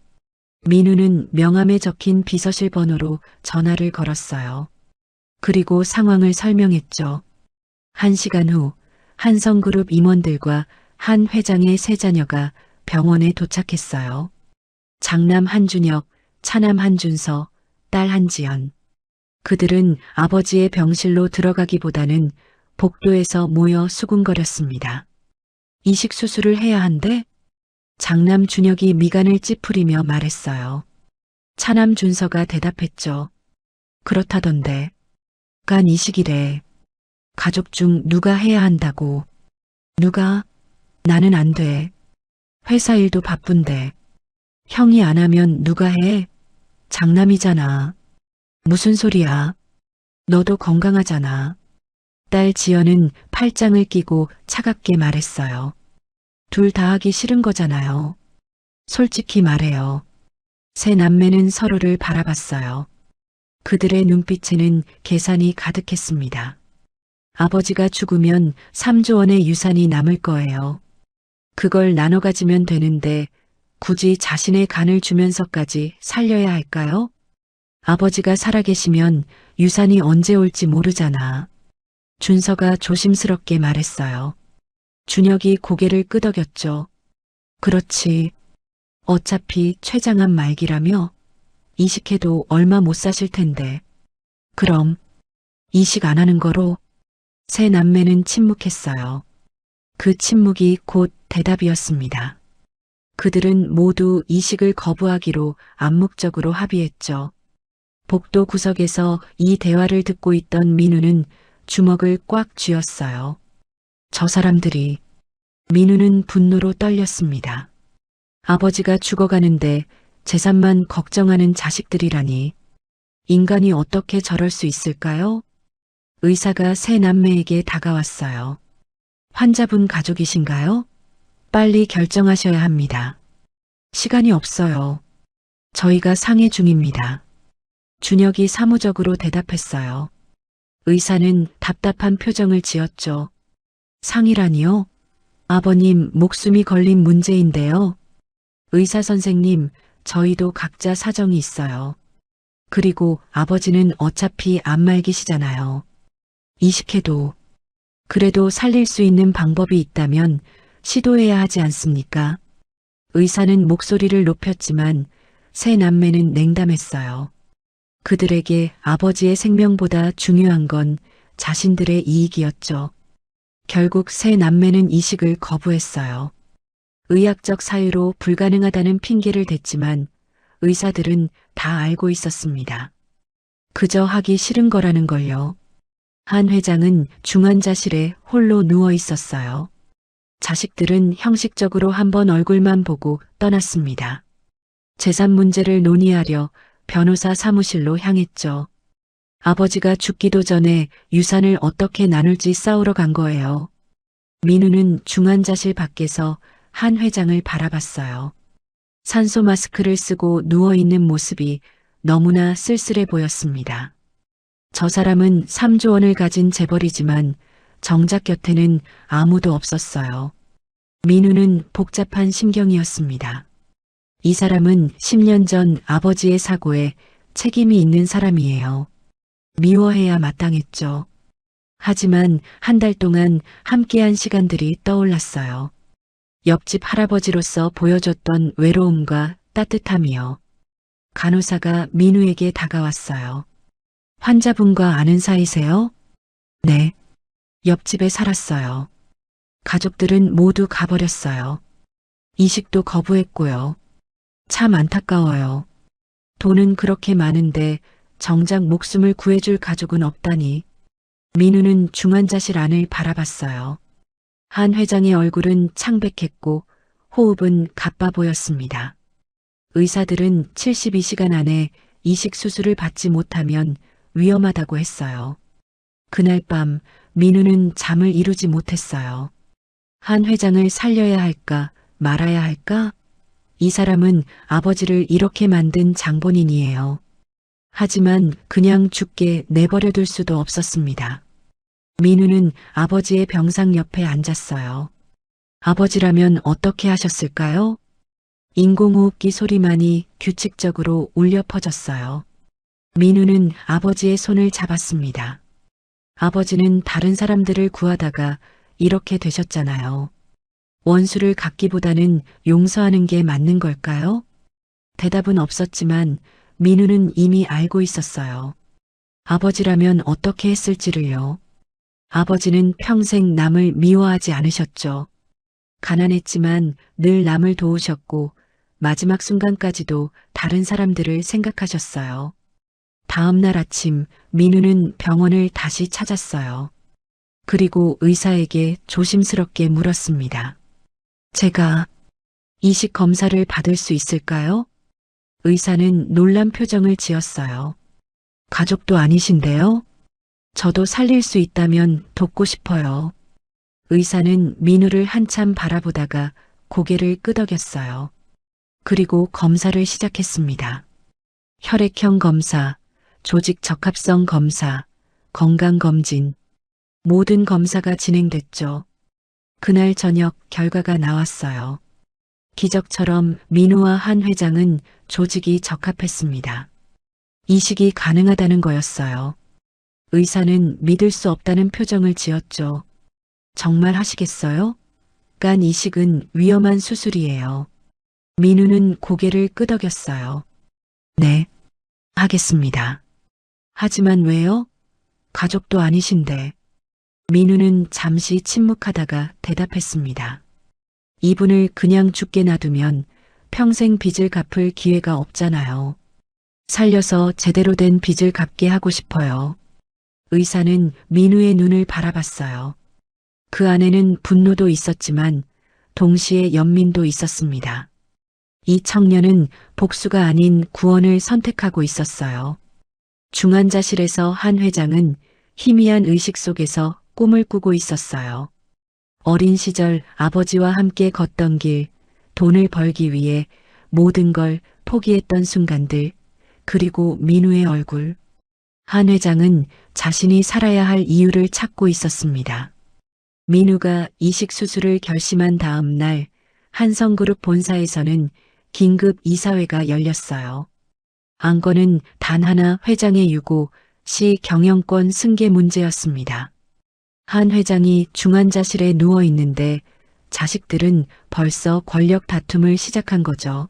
S3: 민우는 명함에 적힌 비서실 번호로 전화를 걸었어요. 그리고 상황을 설명했죠. 1시간 후 한성그룹 임원들과 한 회장의 세 자녀가 병원에 도착했어요. 장남 한준혁, 차남 한준서, 딸 한지연. 그들은 아버지의 병실로 들어가기보다는 복도에서 모여 수군거렸습니다. 이식 수술을 해야 한대? 장남 준혁이 미간을 찌푸리며 말했어요. 차남 준서가 대답했죠. 그렇다던데. 간 이식이래. 가족 중 누가 해야 한다고. 누가? 나는 안 돼. 회사 일도 바쁜데. 형이 안 하면 누가 해? 장남이잖아. 무슨 소리야. 너도 건강하잖아. 딸 지연은 팔짱을 끼고 차갑게 말했어요. 둘 다 하기 싫은 거잖아요. 솔직히 말해요. 세 남매는 서로를 바라봤어요. 그들의 눈빛에는 계산이 가득했습니다. 아버지가 죽으면 3조 원의 유산이 남을 거예요. 그걸 나눠 가지면 되는데 굳이 자신의 간을 주면서까지 살려야 할까요? 아버지가 살아계시면 유산이 언제 올지 모르잖아. 준서가 조심스럽게 말했어요. 준혁이 고개를 끄덕였죠. 그렇지. 어차피 췌장암 말기라며 이식해도 얼마 못 사실 텐데. 그럼 이식 안 하는 거로? 세 남매는 침묵했어요. 그 침묵이 곧 대답이었습니다. 그들은 모두 이식을 거부하기로 암묵적으로 합의했죠. 복도 구석에서 이 대화를 듣고 있던 민우는 주먹을 꽉 쥐었어요. 저 사람들이. 민우는 분노로 떨렸습니다. 아버지가 죽어가는데 재산만 걱정하는 자식들이라니. 인간이 어떻게 저럴 수 있을까요? 의사가 세 남매에게 다가왔어요. 환자분 가족이신가요? 빨리 결정하셔야 합니다. 시간이 없어요. 저희가 상해 중입니다. 준혁이 사무적으로 대답했어요. 의사는 답답한 표정을 지었죠. 상이라니요? 아버님 목숨이 걸린 문제인데요. 의사 선생님, 저희도 각자 사정이 있어요. 그리고 아버지는 어차피 안 말기시잖아요. 이식해도. 그래도 살릴 수 있는 방법이 있다면 시도해야 하지 않습니까? 의사는 목소리를 높였지만 세 남매는 냉담했어요. 그들에게 아버지의 생명보다 중요한 건 자신들의 이익이었죠. 결국 세 남매는 이식을 거부했어요. 의학적 사유로 불가능하다는 핑계를 댔지만 의사들은 다 알고 있었습니다. 그저 하기 싫은 거라는 걸요. 한 회장은 중환자실에 홀로 누워 있었어요. 자식들은 형식적으로 한번 얼굴만 보고 떠났습니다. 재산 문제를 논의하려 변호사 사무실로 향했죠. 아버지가 죽기도 전에 유산을 어떻게 나눌지 싸우러 간 거예요. 민우는 중환자실 밖에서 한 회장을 바라봤어요. 산소 마스크를 쓰고 누워있는 모습이 너무나 쓸쓸해 보였습니다. 저 사람은 3조 원을 가진 재벌이지만 정작 곁에는 아무도 없었어요. 민우는 복잡한 심경이었습니다. 이 사람은 10년 전 아버지의 사고에 책임이 있는 사람이에요. 미워해야 마땅했죠. 하지만 한 달 동안 함께한 시간들이 떠올랐어요. 옆집 할아버지로서 보여줬던 외로움과 따뜻함이요. 간호사가 민우에게 다가왔어요. 환자분과 아는 사이세요? 네. 옆집에 살았어요. 가족들은 모두 가버렸어요. 이식도 거부했고요. 참 안타까워요. 돈은 그렇게 많은데 정작 목숨을 구해줄 가족은 없다니. 민우는 중환자실 안을 바라봤어요. 한 회장의 얼굴은 창백했고 호흡은 가빠 보였습니다. 의사들은 72시간 안에 이식 수술을 받지 못하면 위험하다고 했어요. 그날 밤 민우는 잠을 이루지 못했어요. 한 회장을 살려야 할까 말아야 할까? 이 사람은 아버지를 이렇게 만든 장본인이에요. 하지만 그냥 죽게 내버려둘 수도 없었습니다. 민우는 아버지의 병상 옆에 앉았어요. 아버지라면 어떻게 하셨을까요? 인공호흡기 소리만이 규칙적으로 울려 퍼졌어요. 민우는 아버지의 손을 잡았습니다. 아버지는 다른 사람들을 구하다가 이렇게 되셨잖아요. 원수를 갚기보다는 용서하는 게 맞는 걸까요? 대답은 없었지만 민우는 이미 알고 있었어요. 아버지라면 어떻게 했을지를요. 아버지는 평생 남을 미워하지 않으셨죠. 가난했지만 늘 남을 도우셨고 마지막 순간까지도 다른 사람들을 생각하셨어요. 다음 날 아침 민우는 병원을 다시 찾았어요. 그리고 의사에게 조심스럽게 물었습니다. 제가 이식 검사를 받을 수 있을까요? 의사는 놀란 표정을 지었어요. 가족도 아니신데요? 저도 살릴 수 있다면 돕고 싶어요. 의사는 민우를 한참 바라보다가 고개를 끄덕였어요. 그리고 검사를 시작했습니다. 혈액형 검사, 조직 적합성 검사, 건강검진, 모든 검사가 진행됐죠. 그날 저녁 결과가 나왔어요. 기적처럼 민우와 한 회장은 조직이 적합했습니다. 이식이 가능하다는 거였어요. 의사는 믿을 수 없다는 표정을 지었죠. 정말 하시겠어요? 간 이식은 위험한 수술이에요. 민우는 고개를 끄덕였어요. 네, 하겠습니다. 하지만 왜요? 가족도 아니신데. 민우는 잠시 침묵하다가 대답했습니다. 이분을 그냥 죽게 놔두면 평생 빚을 갚을 기회가 없잖아요. 살려서 제대로 된 빚을 갚게 하고 싶어요. 의사는 민우의 눈을 바라봤어요. 그 안에는 분노도 있었지만 동시에 연민도 있었습니다. 이 청년은 복수가 아닌 구원을 선택하고 있었어요. 중환자실에서 한 회장은 희미한 의식 속에서 꿈을 꾸고 있었어요. 어린 시절 아버지와 함께 걷던 길, 돈을 벌기 위해 모든 걸 포기했던 순간들, 그리고 민우의 얼굴. 한 회장은 자신이 살아야 할 이유를 찾고 있었습니다. 민우가 이식 수술을 결심한 다음 날 한성그룹 본사에서는 긴급 이사회가 열렸어요. 안건은 단 하나, 회장의 유고, 시 경영권 승계 문제였습니다. 한 회장이 중환자실에 누워 있는데 자식들은 벌써 권력 다툼을 시작한 거죠.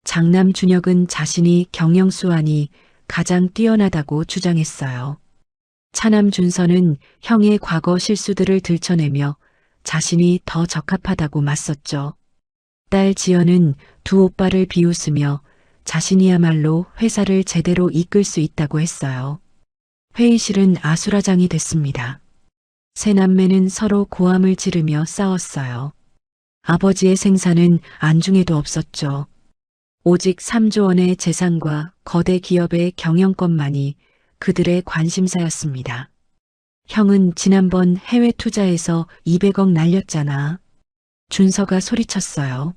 S3: 장남 준혁은 자신이 경영수완이 가장 뛰어나다고 주장했어요. 차남 준서는 형의 과거 실수들을 들춰내며 자신이 더 적합하다고 맞섰죠. 딸 지연은 두 오빠를 비웃으며 자신이야말로 회사를 제대로 이끌 수 있다고 했어요. 회의실은 아수라장이 됐습니다. 세 남매는 서로 고함을 지르며 싸웠어요. 아버지의 생사는 안중에도 없었죠. 오직 3조 원의 재산과 거대 기업의 경영권만이 그들의 관심사였습니다. 형은 지난번 해외 투자에서 200억 날렸잖아. 준서가 소리쳤어요.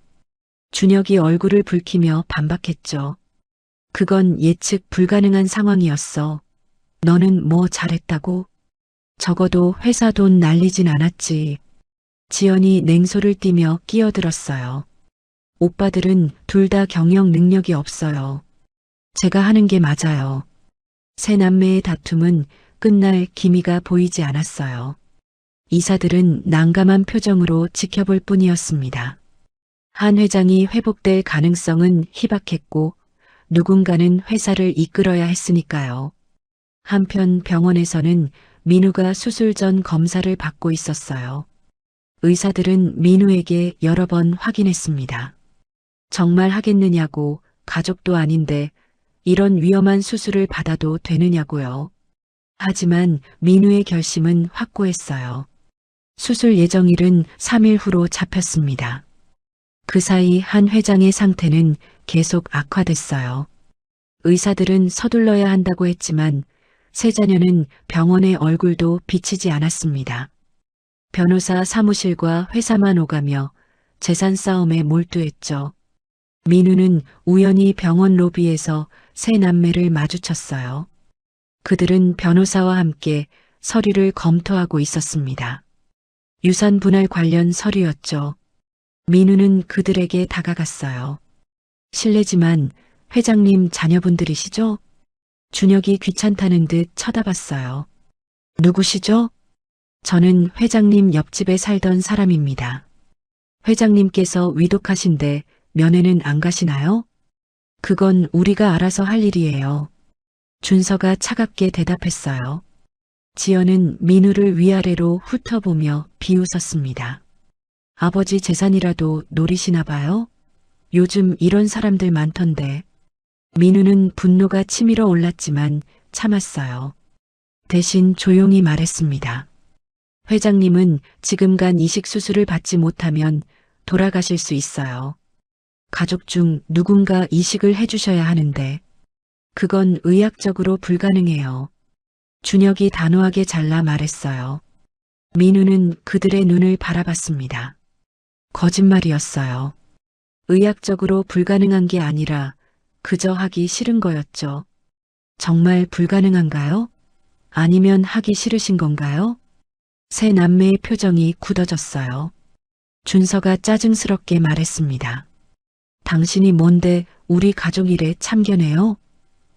S3: 준혁이 얼굴을 붉히며 반박했죠. 그건 예측 불가능한 상황이었어. 너는 뭐 잘했다고? 적어도 회사 돈 날리진 않았지. 지연이 냉소를 띠며 끼어들었어요. 오빠들은 둘 다 경영 능력이 없어요. 제가 하는 게 맞아요. 세 남매의 다툼은 끝날 기미가 보이지 않았어요. 이사들은 난감한 표정으로 지켜볼 뿐이었습니다. 한 회장이 회복될 가능성은 희박했고 누군가는 회사를 이끌어야 했으니까요. 한편 병원에서는 민우가 수술 전 검사를 받고 있었어요. 의사들은 민우에게 여러 번 확인했습니다. 정말 하겠느냐고, 가족도 아닌데 이런 위험한 수술을 받아도 되느냐고요. 하지만 민우의 결심은 확고했어요. 수술 예정일은 3일 후로 잡혔습니다. 그 사이 한 회장의 상태는 계속 악화됐어요. 의사들은 서둘러야 한다고 했지만 세 자녀는 병원의 얼굴도 비치지 않았습니다. 변호사 사무실과 회사만 오가며 재산 싸움에 몰두했죠. 민우는 우연히 병원 로비에서 세 남매를 마주쳤어요. 그들은 변호사와 함께 서류를 검토하고 있었습니다. 유산 분할 관련 서류였죠. 민우는 그들에게 다가갔어요. 실례지만 회장님 자녀분들이시죠? 준혁이 귀찮다는 듯 쳐다봤어요. 누구시죠? 저는 회장님 옆집에 살던 사람입니다. 회장님께서 위독하신데 면회는 안 가시나요? 그건 우리가 알아서 할 일이에요. 준서가 차갑게 대답했어요. 지연은 민우를 위아래로 훑어보며 비웃었습니다. 아버지 재산이라도 노리시나 봐요? 요즘 이런 사람들 많던데. 민우는 분노가 치밀어 올랐지만 참았어요. 대신 조용히 말했습니다. 회장님은 지금간 이식 수술을 받지 못하면 돌아가실 수 있어요. 가족 중 누군가 이식을 해주셔야 하는데 그건 의학적으로 불가능해요. 준혁이 단호하게 잘라 말했어요. 민우는 그들의 눈을 바라봤습니다. 거짓말이었어요. 의학적으로 불가능한 게 아니라 그저 하기 싫은 거였죠. 정말 불가능한가요? 아니면 하기 싫으신 건가요? 세 남매의 표정이 굳어졌어요. 준서가 짜증스럽게 말했습니다. 당신이 뭔데 우리 가족 일에 참견해요?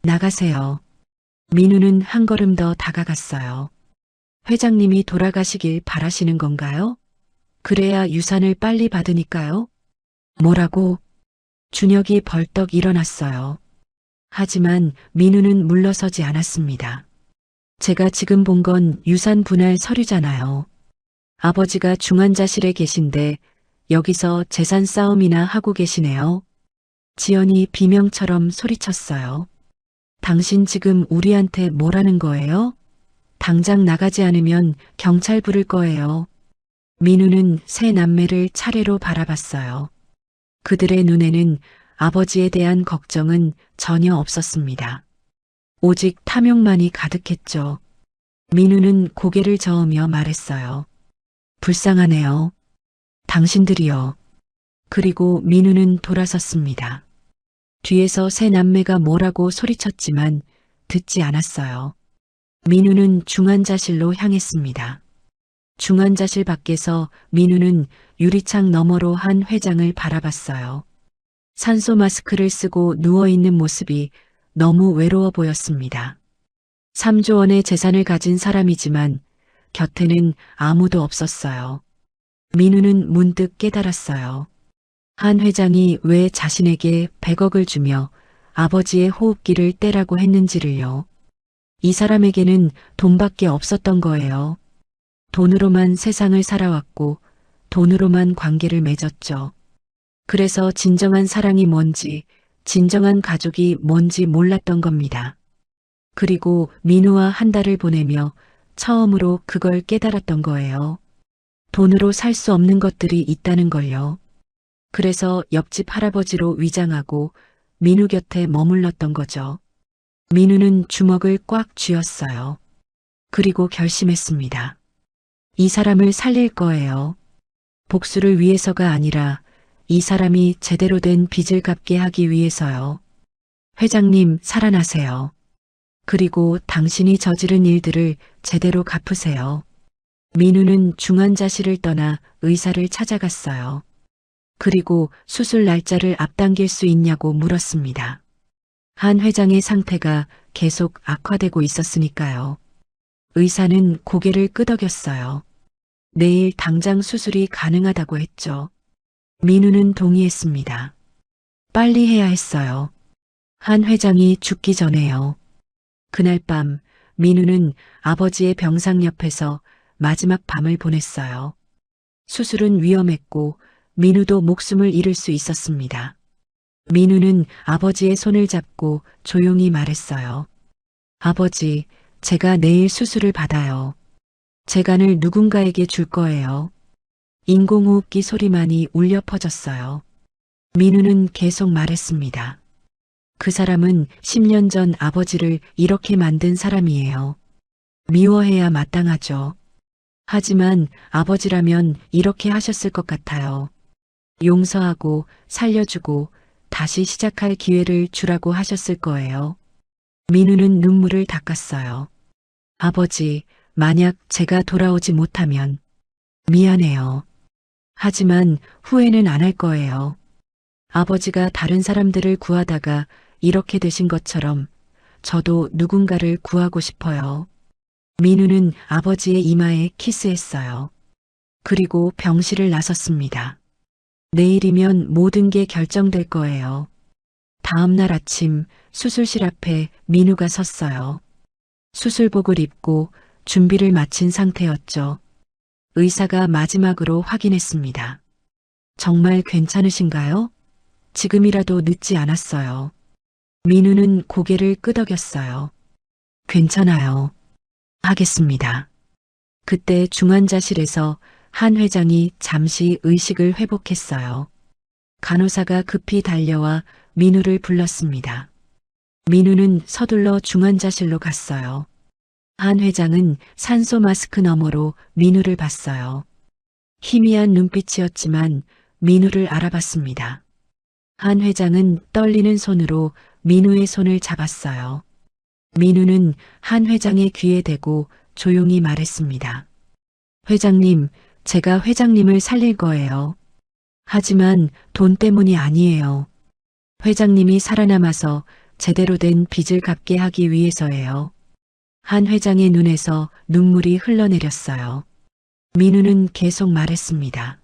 S3: 나가세요. 민우는 한 걸음 더 다가갔어요. 회장님이 돌아가시길 바라시는 건가요? 그래야 유산을 빨리 받으니까요. 뭐라고? 준혁이 벌떡 일어났어요. 하지만 민우는 물러서지 않았습니다. 제가 지금 본 건 유산 분할 서류잖아요. 아버지가 중환자실에 계신데 여기서 재산 싸움이나 하고 계시네요. 지연이 비명처럼 소리쳤어요. 당신 지금 우리한테 뭐라는 거예요? 당장 나가지 않으면 경찰 부를 거예요. 민우는 세 남매를 차례로 바라봤어요. 그들의 눈에는 아버지에 대한 걱정은 전혀 없었습니다. 오직 탐욕만이 가득했죠. 민우는 고개를 저으며 말했어요. 불쌍하네요. 당신들이요. 그리고 민우는 돌아섰습니다. 뒤에서 세 남매가 뭐라고 소리쳤지만 듣지 않았어요. 민우는 중환자실로 향했습니다. 중환자실 밖에서 민우는 유리창 너머로 한 회장을 바라봤어요. 산소 마스크를 쓰고 누워있는 모습이 너무 외로워 보였습니다. 3조 원의 재산을 가진 사람이지만 곁에는 아무도 없었어요. 민우는 문득 깨달았어요. 한 회장이 왜 자신에게 100억을 주며 아버지의 호흡기를 떼라고 했는지를요. 이 사람에게는 돈밖에 없었던 거예요. 돈으로만 세상을 살아왔고 돈으로만 관계를 맺었죠. 그래서 진정한 사랑이 뭔지, 진정한 가족이 뭔지 몰랐던 겁니다. 그리고 민우와 한 달을 보내며 처음으로 그걸 깨달았던 거예요. 돈으로 살 수 없는 것들이 있다는 걸요. 그래서 옆집 할아버지로 위장하고 민우 곁에 머물렀던 거죠. 민우는 주먹을 꽉 쥐었어요. 그리고 결심했습니다. 이 사람을 살릴 거예요. 복수를 위해서가 아니라 이 사람이 제대로 된 빚을 갚게 하기 위해서요. 회장님, 살아나세요. 그리고 당신이 저지른 일들을 제대로 갚으세요. 민우는 중환자실을 떠나 의사를 찾아갔어요. 그리고 수술 날짜를 앞당길 수 있냐고 물었습니다. 한 회장의 상태가 계속 악화되고 있었으니까요. 의사는 고개를 끄덕였어요. 내일 당장 수술이 가능하다고 했죠. 민우는 동의했습니다. 빨리 해야 했어요. 한 회장이 죽기 전에요. 그날 밤 민우는 아버지의 병상 옆에서 마지막 밤을 보냈어요. 수술은 위험했고 민우도 목숨을 잃을 수 있었습니다. 민우는 아버지의 손을 잡고 조용히 말했어요. 아버지, 제가 내일 수술을 받아요. 제 간을 누군가에게 줄 거예요. 인공호흡기 소리만이 울려 퍼졌어요. 민우는 계속 말했습니다. 그 사람은 10년 전 아버지를 이렇게 만든 사람이에요. 미워해야 마땅하죠. 하지만 아버지라면 이렇게 하셨을 것 같아요. 용서하고 살려주고 다시 시작할 기회를 주라고 하셨을 거예요. 민우는 눈물을 닦았어요. 아버지, 만약 제가 돌아오지 못하면 미안해요. 하지만 후회는 안 할 거예요. 아버지가 다른 사람들을 구하다가 이렇게 되신 것처럼 저도 누군가를 구하고 싶어요. 민우는 아버지의 이마에 키스했어요. 그리고 병실을 나섰습니다. 내일이면 모든 게 결정될 거예요. 다음 날 아침 수술실 앞에 민우가 섰어요. 수술복을 입고 준비를 마친 상태였죠. 의사가 마지막으로 확인했습니다. 정말 괜찮으신가요? 지금이라도 늦지 않았어요. 민우는 고개를 끄덕였어요. 괜찮아요. 하겠습니다. 그때 중환자실에서 한 회장이 잠시 의식을 회복했어요. 간호사가 급히 달려와 민우를 불렀습니다. 민우는 서둘러 중환자실로 갔어요. 한 회장은 산소 마스크 너머로 민우를 봤어요. 희미한 눈빛이었지만 민우를 알아봤습니다. 한 회장은 떨리는 손으로 민우의 손을 잡았어요. 민우는 한 회장의 귀에 대고 조용히 말했습니다. 회장님, 제가 회장님을 살릴 거예요. 하지만 돈 때문이 아니에요. 회장님이 살아남아서 제대로 된 빚을 갚게 하기 위해서예요. 한 회장의 눈에서 눈물이 흘러내렸어요. 민우는 계속 말했습니다.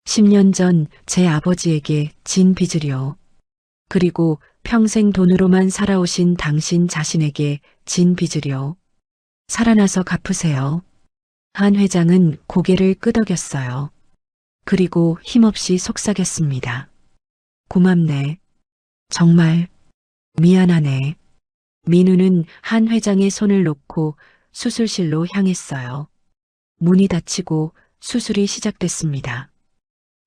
S3: 10년 전 제 아버지에게 진 빚을요. 그리고 평생 돈으로만 살아오신 당신 자신에게 진 빚을요. 살아나서 갚으세요. 한 회장은 고개를 끄덕였어요. 그리고 힘없이 속삭였습니다. 고맙네. 정말 미안하네. 민우는 한 회장의 손을 놓고 수술실로 향했어요. 문이 닫히고 수술이 시작됐습니다.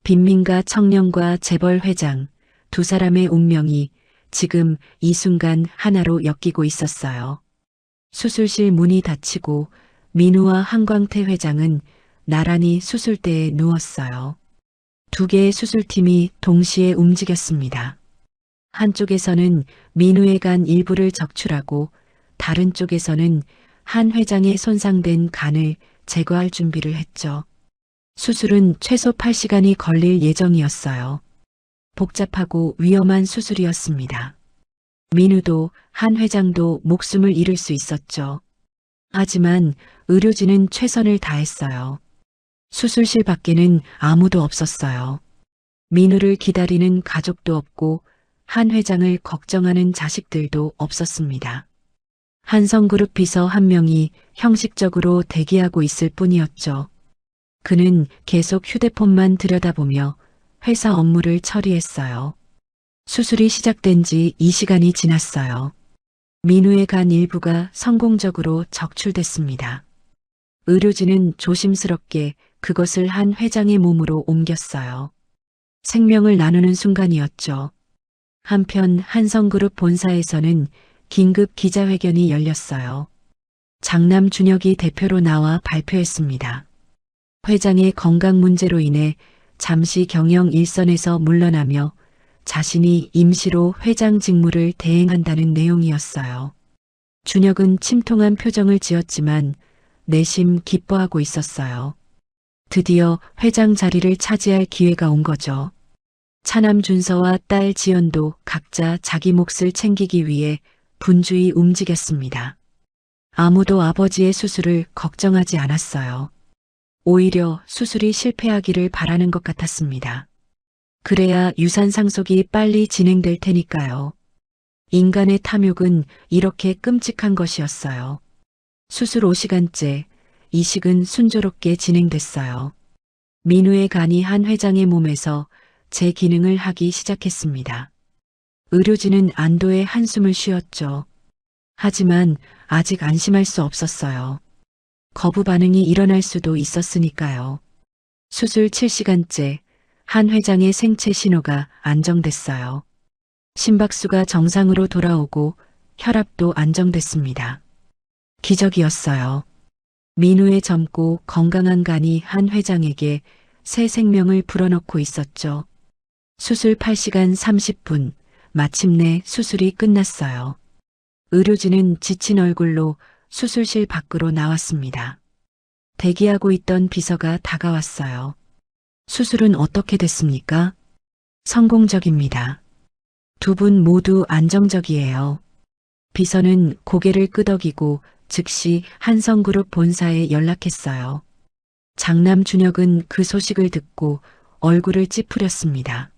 S3: 빈민가 청년과 재벌 회장 두 사람의 운명이 지금 이 순간 하나로 엮이고 있었어요. 수술실 문이 닫히고 민우와 한광태 회장은 나란히 수술대에 누웠어요. 두 개의 수술팀이 동시에 움직였습니다. 한쪽에서는 민우의 간 일부를 적출하고 다른 쪽에서는 한 회장의 손상된 간을 제거할 준비를 했죠. 수술은 최소 8시간이 걸릴 예정이었어요. 복잡하고 위험한 수술이었습니다. 민우도 한 회장도 목숨을 잃을 수 있었죠. 하지만 의료진은 최선을 다했어요. 수술실 밖에는 아무도 없었어요. 민우를 기다리는 가족도 없고 한 회장을 걱정하는 자식들도 없었습니다. 한성그룹 비서 한 명이 형식적으로 대기하고 있을 뿐이었죠. 그는 계속 휴대폰만 들여다보며 회사 업무를 처리했어요. 수술이 시작된 지 2시간이 지났어요. 민우의 간 일부가 성공적으로 적출됐습니다. 의료진은 조심스럽게 그것을 한 회장의 몸으로 옮겼어요. 생명을 나누는 순간이었죠. 한편 한성그룹 본사에서는 긴급 기자회견이 열렸어요. 장남 준혁이 대표로 나와 발표했습니다. 회장의 건강 문제로 인해 잠시 경영 일선에서 물러나며 자신이 임시로 회장 직무를 대행한다는 내용이었어요. 준혁은 침통한 표정을 지었지만 내심 기뻐하고 있었어요. 드디어 회장 자리를 차지할 기회가 온 거죠. 차남 준서와 딸 지연도 각자 자기 몫을 챙기기 위해 분주히 움직였습니다. 아무도 아버지의 수술을 걱정하지 않았어요. 오히려 수술이 실패하기를 바라는 것 같았습니다. 그래야 유산 상속이 빨리 진행될 테니까요. 인간의 탐욕은 이렇게 끔찍한 것이었어요. 수술 5시간째, 이식은 순조롭게 진행됐어요. 민우의 간이 한 회장의 몸에서 제 기능을 하기 시작했습니다. 의료진은 안도의 한숨을 쉬었죠. 하지만 아직 안심할 수 없었어요. 거부 반응이 일어날 수도 있었으니까요. 수술 7시간째, 한 회장의 생체 신호가 안정됐어요. 심박수가 정상으로 돌아오고 혈압도 안정됐습니다. 기적이었어요. 민우의 젊고 건강한 간이 한 회장에게 새 생명을 불어넣고 있었죠. 수술 8시간 30분, 마침내 수술이 끝났어요. 의료진은 지친 얼굴로 수술실 밖으로 나왔습니다. 대기하고 있던 비서가 다가왔어요. 수술은 어떻게 됐습니까? 성공적입니다. 두 분 모두 안정적이에요. 비서는 고개를 끄덕이고 즉시 한성그룹 본사에 연락했어요. 장남 준혁은 그 소식을 듣고 얼굴을 찌푸렸습니다.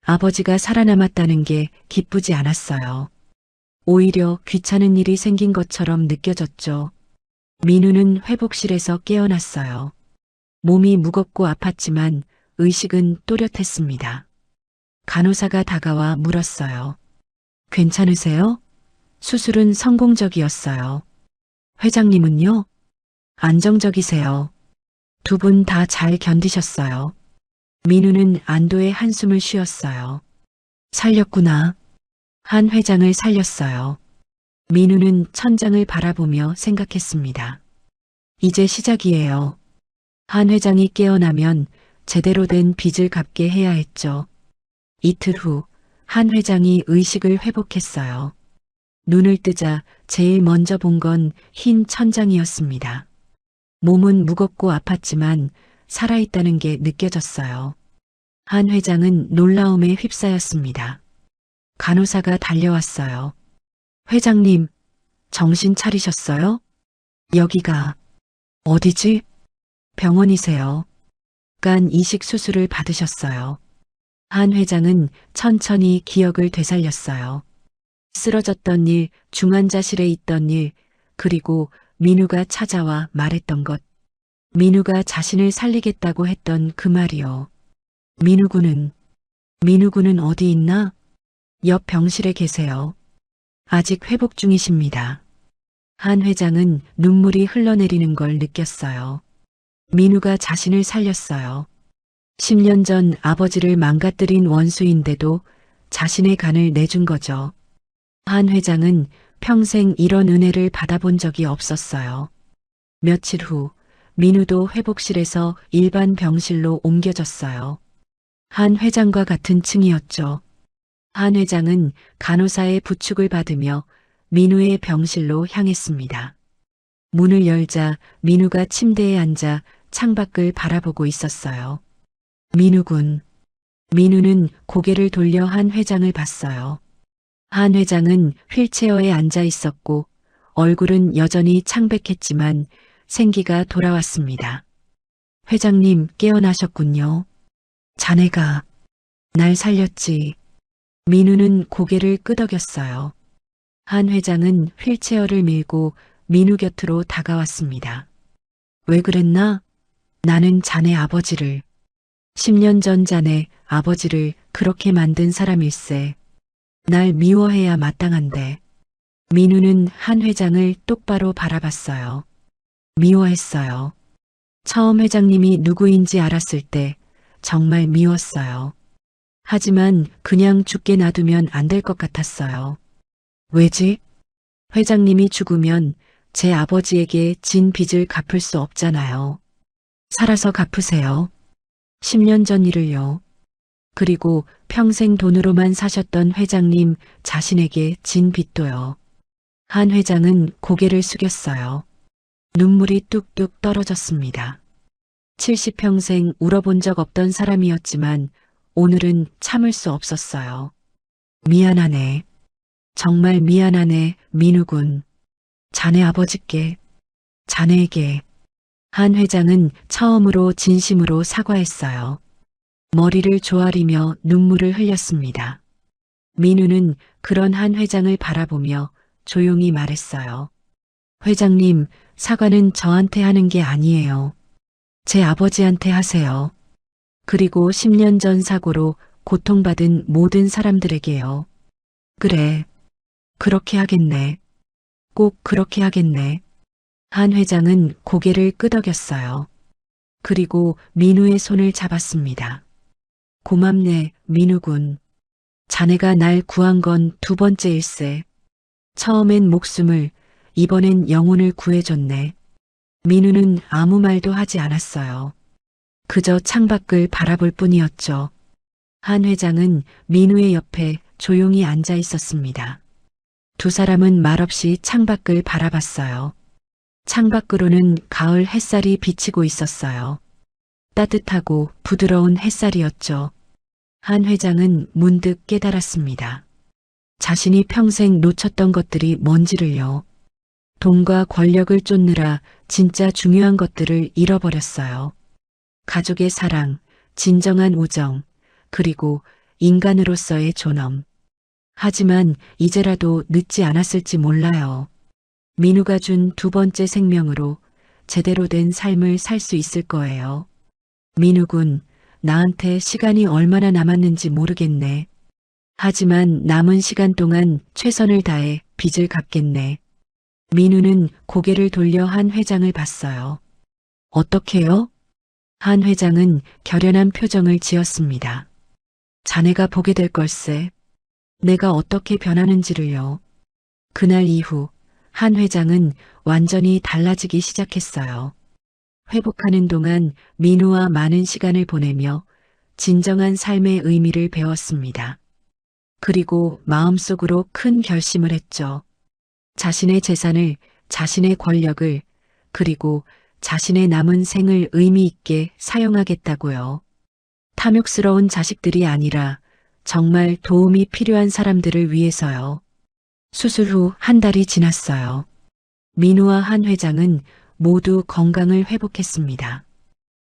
S3: 아버지가 살아남았다는 게 기쁘지 않았어요. 오히려 귀찮은 일이 생긴 것처럼 느껴졌죠. 민우는 회복실에서 깨어났어요. 몸이 무겁고 아팠지만 의식은 또렷했습니다. 간호사가 다가와 물었어요. 괜찮으세요? 수술은 성공적이었어요. 회장님은요? 안정적이세요. 두 분 다 잘 견디셨어요. 민우는 안도의 한숨을 쉬었어요. 살렸구나. 한 회장을 살렸어요. 민우는 천장을 바라보며 생각했습니다. 이제 시작이에요. 한 회장이 깨어나면 제대로 된 빚을 갚게 해야 했죠. 이틀 후, 한 회장이 의식을 회복했어요. 눈을 뜨자 제일 먼저 본 건 흰 천장이었습니다. 몸은 무겁고 아팠지만 살아있다는 게 느껴졌어요. 한 회장은 놀라움에 휩싸였습니다. 간호사가 달려왔어요. 회장님, 정신 차리셨어요? 여기가 어디지? 병원이세요. 간 이식 수술을 받으셨어요. 한 회장은 천천히 기억을 되살렸어요. 쓰러졌던 일, 중환자실에 있던 일, 그리고 민우가 찾아와 말했던 것. 민우가 자신을 살리겠다고 했던 그 말이요. 민우군은 어디 있나? 옆 병실에 계세요. 아직 회복 중이십니다. 한 회장은 눈물이 흘러내리는 걸 느꼈어요. 민우가 자신을 살렸어요. 10년 전 아버지를 망가뜨린 원수인데도 자신의 간을 내준 거죠. 한 회장은 평생 이런 은혜를 받아본 적이 없었어요. 며칠 후 민우도 회복실에서 일반 병실로 옮겨졌어요. 한 회장과 같은 층이었죠. 한 회장은 간호사의 부축을 받으며 민우의 병실로 향했습니다. 문을 열자 민우가 침대에 앉아 창밖을 바라보고 있었어요. 민우군. 민우는 고개를 돌려 한 회장을 봤어요. 한 회장은 휠체어에 앉아 있었고 얼굴은 여전히 창백했지만 생기가 돌아왔습니다. 회장님 깨어나셨군요. 자네가 날 살렸지. 민우는 고개를 끄덕였어요. 한 회장은 휠체어를 밀고 민우 곁으로 다가왔습니다. 왜 그랬나? 나는 자네 아버지를 10년 전 자네 아버지를 그렇게 만든 사람일세. 날 미워해야 마땅한데. 민우는 한 회장을 똑바로 바라봤어요. 미워했어요. 처음 회장님이 누구인지 알았을 때 정말 미웠어요. 하지만 그냥 죽게 놔두면 안 될 것 같았어요. 왜지? 회장님이 죽으면 제 아버지에게 진 빚을 갚을 수 없잖아요. 살아서 갚으세요. 10년 전 일을요. 그리고 평생 돈으로만 사셨던 회장님 자신에게 진 빚도요. 한 회장은 고개를 숙였어요. 눈물이 뚝뚝 떨어졌습니다. 70평생 울어본 적 없던 사람이었지만 오늘은 참을 수 없었어요. 미안하네. 정말 미안하네, 민우군. 자네 아버지께, 자네에게. 한 회장은 처음으로 진심으로 사과했어요. 머리를 조아리며 눈물을 흘렸습니다. 민우는 그런 한 회장을 바라보며 조용히 말했어요. 회장님, 사과는 저한테 하는 게 아니에요. 제 아버지한테 하세요. 그리고 10년 전 사고로 고통받은 모든 사람들에게요. 그래. 그렇게 하겠네. 꼭 그렇게 하겠네. 한 회장은 고개를 끄덕였어요. 그리고 민우의 손을 잡았습니다. 고맙네, 민우군. 자네가 날 구한 건 두 번째일세. 처음엔 목숨을, 이번엔 영혼을 구해줬네. 민우는 아무 말도 하지 않았어요. 그저 창밖을 바라볼 뿐이었죠. 한 회장은 민우의 옆에 조용히 앉아 있었습니다. 두 사람은 말없이 창밖을 바라봤어요. 창밖으로는 가을 햇살이 비치고 있었어요. 따뜻하고 부드러운 햇살이었죠. 한 회장은 문득 깨달았습니다. 자신이 평생 놓쳤던 것들이 뭔지를요. 돈과 권력을 쫓느라 진짜 중요한 것들을 잃어버렸어요. 가족의 사랑, 진정한 우정, 그리고 인간으로서의 존엄. 하지만 이제라도 늦지 않았을지 몰라요. 민우가 준 두 번째 생명으로 제대로 된 삶을 살 수 있을 거예요. 민우군, 나한테 시간이 얼마나 남았는지 모르겠네. 하지만 남은 시간 동안 최선을 다해 빚을 갚겠네. 민우는 고개를 돌려 한 회장을 봤어요. 어떻게요? 한 회장은 결연한 표정을 지었습니다. 자네가 보게 될 걸세. 내가 어떻게 변하는지를요. 그날 이후 한 회장은 완전히 달라지기 시작했어요. 회복하는 동안 민우와 많은 시간을 보내며 진정한 삶의 의미를 배웠습니다. 그리고 마음속으로 큰 결심을 했죠. 자신의 재산을, 자신의 권력을, 그리고 자신의 남은 생을 의미 있게 사용하겠다고요. 탐욕스러운 자식들이 아니라 정말 도움이 필요한 사람들을 위해서요. 수술 후 한 달이 지났어요. 민우와 한 회장은 모두 건강을 회복했습니다.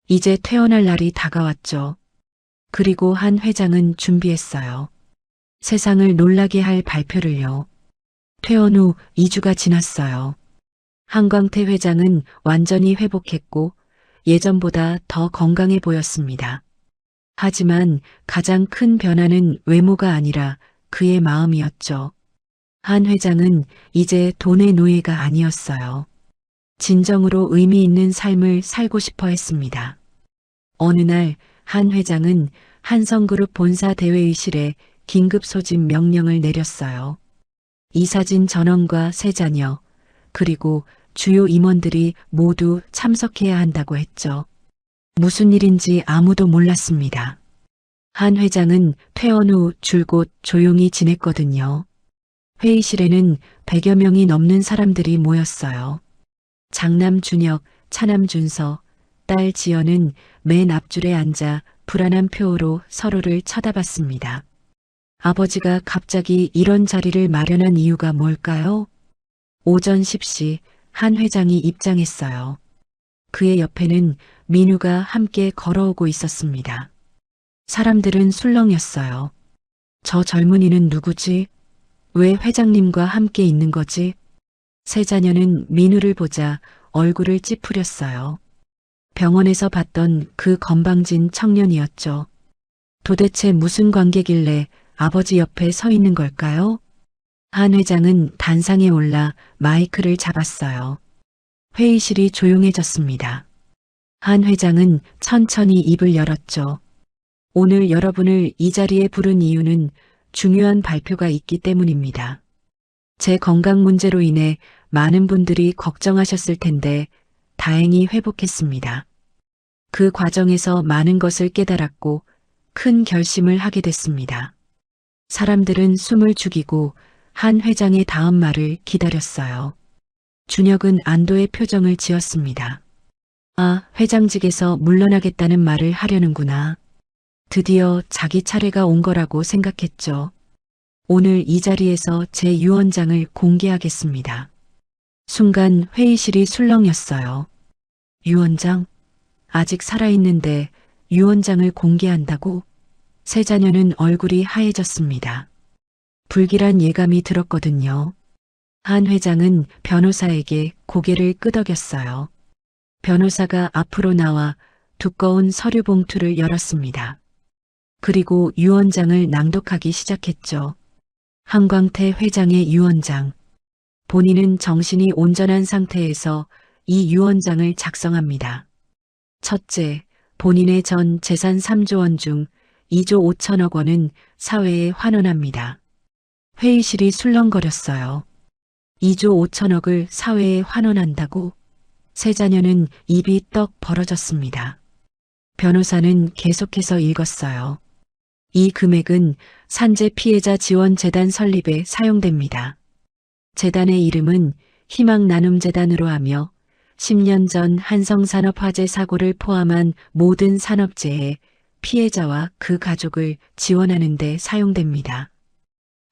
S3: 이제 퇴원할 날이 다가왔죠. 그리고 한 회장은 준비했어요. 세상을 놀라게 할 발표를요. 퇴원 후 2주가 지났어요. 한광태 회장은 완전히 회복했고 예전보다 더 건강해 보였습니다. 하지만 가장 큰 변화는 외모가 아니라 그의 마음이었죠. 한 회장은 이제 돈의 노예가 아니었어요. 진정으로 의미 있는 삶을 살고 싶어 했습니다. 어느 날 한 회장은 한성그룹 본사 대회의실에 긴급 소집 명령을 내렸어요. 이사진 전원과 세 자녀, 그리고 주요 임원들이 모두 참석해야 한다고 했죠. 무슨 일인지 아무도 몰랐습니다. 한 회장은 퇴원 후 줄곧 조용히 지냈거든요. 회의실에는 100여 명이 넘는 사람들이 모였어요. 장남 준혁, 차남 준서, 딸 지연은 맨 앞줄에 앉아 불안한 표로 서로를 쳐다봤습니다. 아버지가 갑자기 이런 자리를 마련한 이유가 뭘까요? 오전 10시 한 회장이 입장했어요. 그의 옆에는 민우가 함께 걸어오고 있었습니다. 사람들은 술렁였어요. 저 젊은이는 누구지? 왜 회장님과 함께 있는 거지? 세 자녀는 민우를 보자 얼굴을 찌푸렸어요. 병원에서 봤던 그 건방진 청년이었죠. 도대체 무슨 관계길래 아버지 옆에 서 있는 걸까요? 한 회장은 단상에 올라 마이크를 잡았어요. 회의실이 조용해졌습니다. 한 회장은 천천히 입을 열었죠. 오늘 여러분을 이 자리에 부른 이유는 중요한 발표가 있기 때문입니다. 제 건강 문제로 인해 많은 분들이 걱정하셨을 텐데 다행히 회복했습니다. 그 과정에서 많은 것을 깨달았고 큰 결심을 하게 됐습니다. 사람들은 숨을 죽이고 한 회장의 다음 말을 기다렸어요. 준혁은 안도의 표정을 지었습니다. 아, 회장직에서 물러나겠다는 말을 하려는구나. 드디어 자기 차례가 온 거라고 생각했죠. 오늘 이 자리에서 제 유언장을 공개하겠습니다. 순간 회의실이 술렁였어요. 유언장? 아직 살아있는데 유언장을 공개한다고? 세 자녀는 얼굴이 하얘졌습니다. 불길한 예감이 들었거든요. 한 회장은 변호사에게 고개를 끄덕였어요. 변호사가 앞으로 나와 두꺼운 서류 봉투를 열었습니다. 그리고 유언장을 낭독하기 시작했죠. 한광태 회장의 유언장. 본인은 정신이 온전한 상태에서 이 유언장을 작성합니다. 첫째, 본인의 전 재산 3조 원 중 2조 5천억 원은 사회에 환원합니다. 회의실이 술렁거렸어요. 2조 5천억을 사회에 환원한다고? 세 자녀는 입이 떡 벌어졌습니다. 변호사는 계속해서 읽었어요. 이 금액은 산재 피해자 지원 재단 설립에 사용됩니다. 재단의 이름은 희망나눔재단으로 하며 10년 전 한성산업화재 사고를 포함한 모든 산업재해 피해자와 그 가족을 지원하는 데 사용됩니다.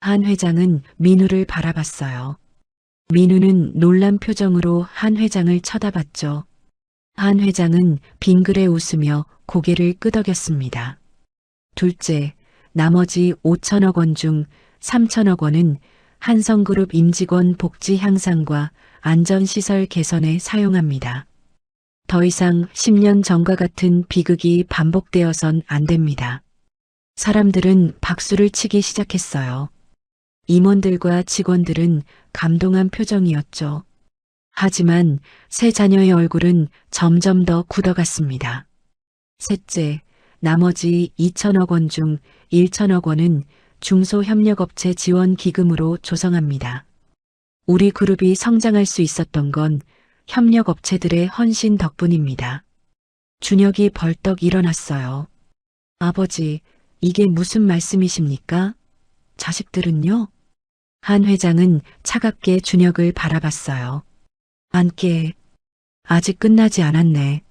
S3: 한 회장은 민우를 바라봤어요. 민우는 놀란 표정으로 한 회장을 쳐다봤죠. 한 회장은 빙그레 웃으며 고개를 끄덕였습니다. 둘째, 나머지 5천억 원 중 3천억 원은 한성그룹 임직원 복지 향상과 안전시설 개선에 사용합니다. 더 이상 10년 전과 같은 비극이 반복되어선 안 됩니다. 사람들은 박수를 치기 시작했어요. 임원들과 직원들은 감동한 표정이었죠. 하지만 세 자녀의 얼굴은 점점 더 굳어갔습니다. 셋째, 나머지 2천억 원 중 1천억 원은 중소협력업체 지원기금으로 조성합니다. 우리 그룹이 성장할 수 있었던 건 협력업체들의 헌신 덕분입니다. 준혁이 벌떡 일어났어요. 아버지, 이게 무슨 말씀이십니까? 자식들은요? 한 회장은 차갑게 준혁을 바라봤어요. 앉게. 아직 끝나지 않았네.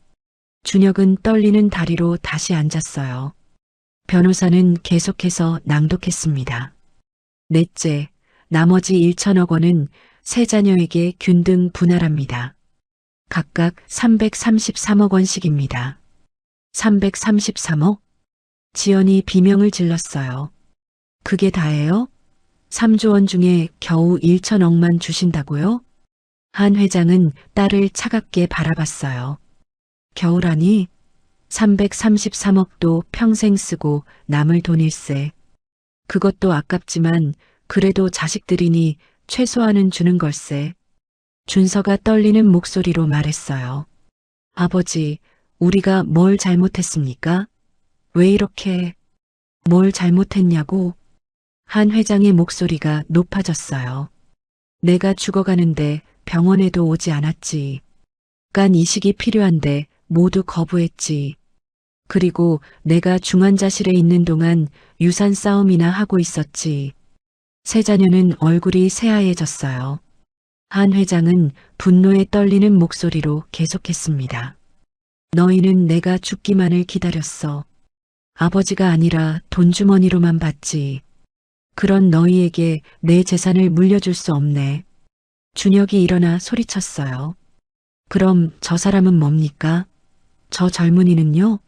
S3: 준혁은 떨리는 다리로 다시 앉았어요. 변호사는 계속해서 낭독했습니다. 넷째, 나머지 1천억 원은 세 자녀에게 균등 분할합니다. 각각 333억 원씩입니다. 333억? 지연이 비명을 질렀어요. 그게 다예요? 3조 원 중에 겨우 1천억만 주신다고요? 한 회장은 딸을 차갑게 바라봤어요. 겨우라니? 333억도 평생 쓰고 남을 돈일세. 그것도 아깝지만 그래도 자식들이니 최소한은 주는 걸세. 준서가 떨리는 목소리로 말했어요. 아버지, 우리가 뭘 잘못했습니까? 왜 이렇게, 뭘 잘못했냐고? 한 회장의 목소리가 높아졌어요. 내가 죽어가는데 병원에도 오지 않았지. 간 이식이 필요한데 모두 거부했지. 그리고 내가 중환자실에 있는 동안 유산 싸움이나 하고 있었지. 세 자녀는 얼굴이 새하얘졌어요. 한 회장은 분노에 떨리는 목소리로 계속했습니다. 너희는 내가 죽기만을 기다렸어. 아버지가 아니라 돈주머니로만 봤지. 그런 너희에게 내 재산을 물려줄 수 없네. 준혁이 일어나 소리쳤어요. 그럼 저 사람은 뭡니까? 저 젊은이는요?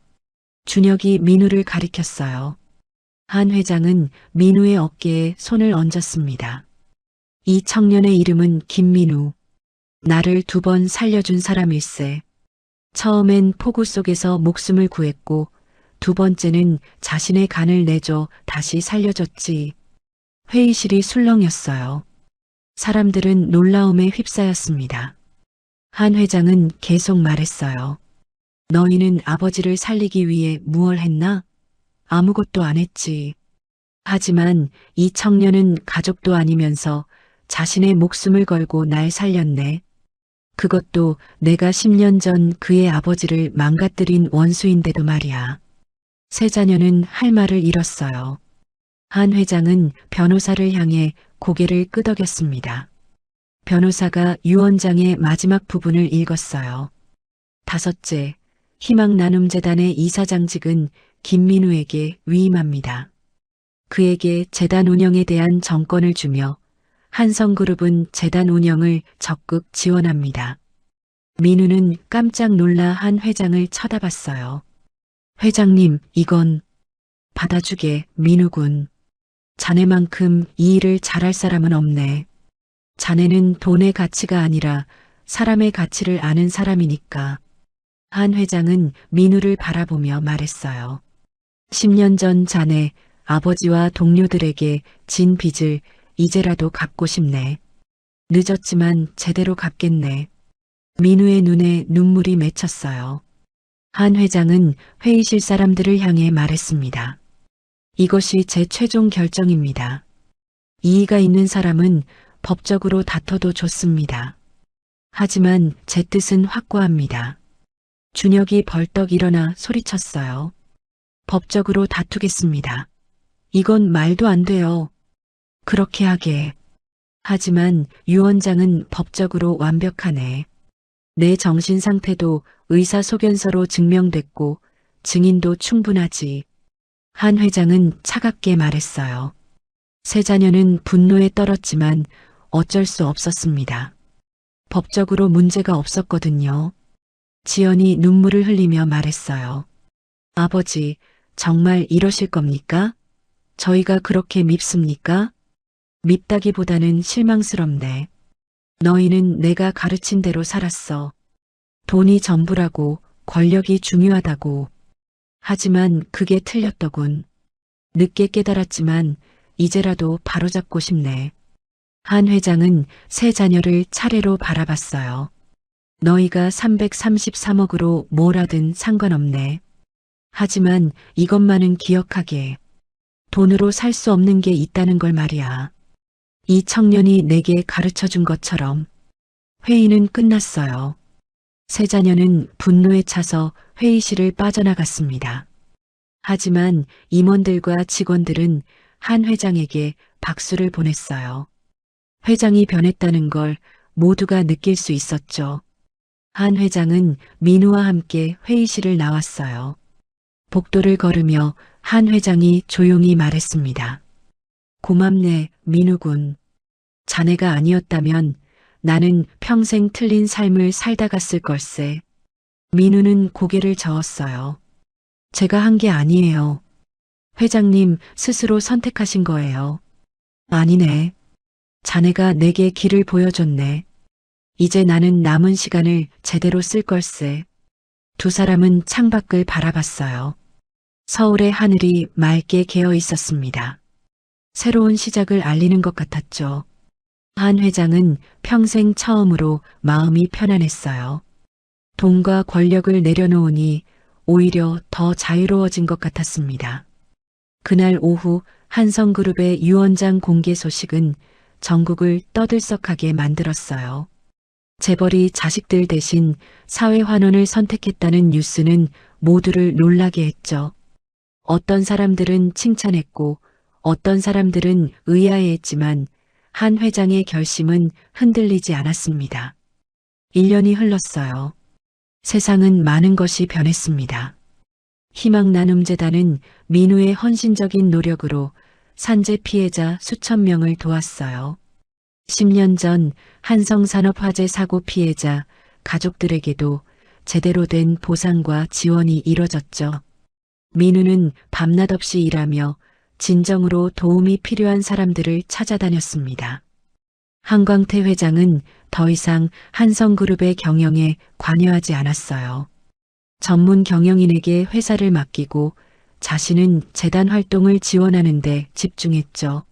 S3: 준혁이 민우를 가리켰어요. 한 회장은 민우의 어깨에 손을 얹었습니다. 이 청년의 이름은 김민우. 나를 2번 살려준 사람일세. 처음엔 폭우 속에서 목숨을 구했고 2번째는 자신의 간을 내줘 다시 살려줬지. 회의실이 술렁였어요. 사람들은 놀라움에 휩싸였습니다. 한 회장은 계속 말했어요. 너희는 아버지를 살리기 위해 무얼 했나? 아무것도 안 했지. 하지만 이 청년은 가족도 아니면서 자신의 목숨을 걸고 날 살렸네. 그것도 내가 10년 전 그의 아버지를 망가뜨린 원수인데도 말이야. 세 자녀는 할 말을 잃었어요. 한 회장은 변호사를 향해 고개를 끄덕였습니다. 변호사가 유언장의 마지막 부분을 읽었어요. 5째, 희망나눔재단의 이사장직은 김민우에게 위임합니다. 그에게 재단 운영에 대한 정권을 주며 한성그룹은 재단 운영을 적극 지원합니다. 민우는 깜짝 놀라 한 회장을 쳐다봤어요. 회장님, 이건 받아주게 민우군. 자네만큼 이 일을 잘할 사람은 없네. 자네는 돈의 가치가 아니라 사람의 가치를 아는 사람이니까. 한 회장은 민우를 바라보며 말했어요. 10년 전 자네 아버지와 동료들에게 진 빚을 이제라도 갚고 싶네. 늦었지만 제대로 갚겠네. 민우의 눈에 눈물이 맺혔어요. 한 회장은 회의실 사람들을 향해 말했습니다. 이것이 제 최종 결정입니다. 이의가 있는 사람은 법적으로 다퉈도 좋습니다. 하지만 제 뜻은 확고합니다. 준혁이 벌떡 일어나 소리쳤어요. 법적으로 다투겠습니다. 이건 말도 안 돼요. 그렇게 하게. 하지만 유언장은 법적으로 완벽하네. 내 정신 상태도 의사소견서로 증명됐고 증인도 충분하지. 한 회장은 차갑게 말했어요. 세 자녀는 분노에 떨었지만 어쩔 수 없었습니다. 법적으로 문제가 없었거든요. 지연이 눈물을 흘리며 말했어요. 아버지, 정말 이러실 겁니까? 저희가 그렇게 밉습니까? 밉다기보다는 실망스럽네. 너희는 내가 가르친 대로 살았어. 돈이 전부라고, 권력이 중요하다고. 하지만 그게 틀렸더군. 늦게 깨달았지만 이제라도 바로잡고 싶네. 한 회장은 세 자녀를 차례로 바라봤어요. 너희가 333억으로 뭘 하든 상관없네. 하지만 이것만은 기억하게. 돈으로 살 수 없는 게 있다는 걸 말이야. 이 청년이 내게 가르쳐 준 것처럼. 회의는 끝났어요. 세 자녀는 분노에 차서 회의실을 빠져나갔습니다. 하지만 임원들과 직원들은 한 회장에게 박수를 보냈어요. 회장이 변했다는 걸 모두가 느낄 수 있었죠. 한 회장은 민우와 함께 회의실을 나왔어요. 복도를 걸으며 한 회장이 조용히 말했습니다. 고맙네, 민우군. 자네가 아니었다면 나는 평생 틀린 삶을 살다 갔을 걸세. 민우는 고개를 저었어요. 제가 한 게 아니에요. 회장님 스스로 선택하신 거예요. 아니네. 자네가 내게 길을 보여줬네. 이제 나는 남은 시간을 제대로 쓸 걸세. 두 사람은 창밖을 바라봤어요. 서울의 하늘이 맑게 개어 있었습니다. 새로운 시작을 알리는 것 같았죠. 한 회장은 평생 처음으로 마음이 편안했어요. 돈과 권력을 내려놓으니 오히려 더 자유로워진 것 같았습니다. 그날 오후 한성그룹의 유언장 공개 소식은 전국을 떠들썩하게 만들었어요. 재벌이 자식들 대신 사회환원을 선택했다는 뉴스는 모두를 놀라게 했죠. 어떤 사람들은 칭찬했고 어떤 사람들은 의아해했지만 한 회장의 결심은 흔들리지 않았습니다. 1년이 흘렀어요. 세상은 많은 것이 변했습니다. 희망나눔재단은 민우의 헌신적인 노력으로 산재 피해자 수천 명을 도왔어요. 10년 전 한성산업화재 사고 피해자 가족들에게도 제대로 된 보상과 지원이 이뤄졌죠. 민우는 밤낮 없이 일하며 진정으로 도움이 필요한 사람들을 찾아다녔습니다. 한광태 회장은 더 이상 한성그룹의 경영에 관여하지 않았어요. 전문 경영인에게 회사를 맡기고 자신은 재단 활동을 지원하는 데 집중했죠.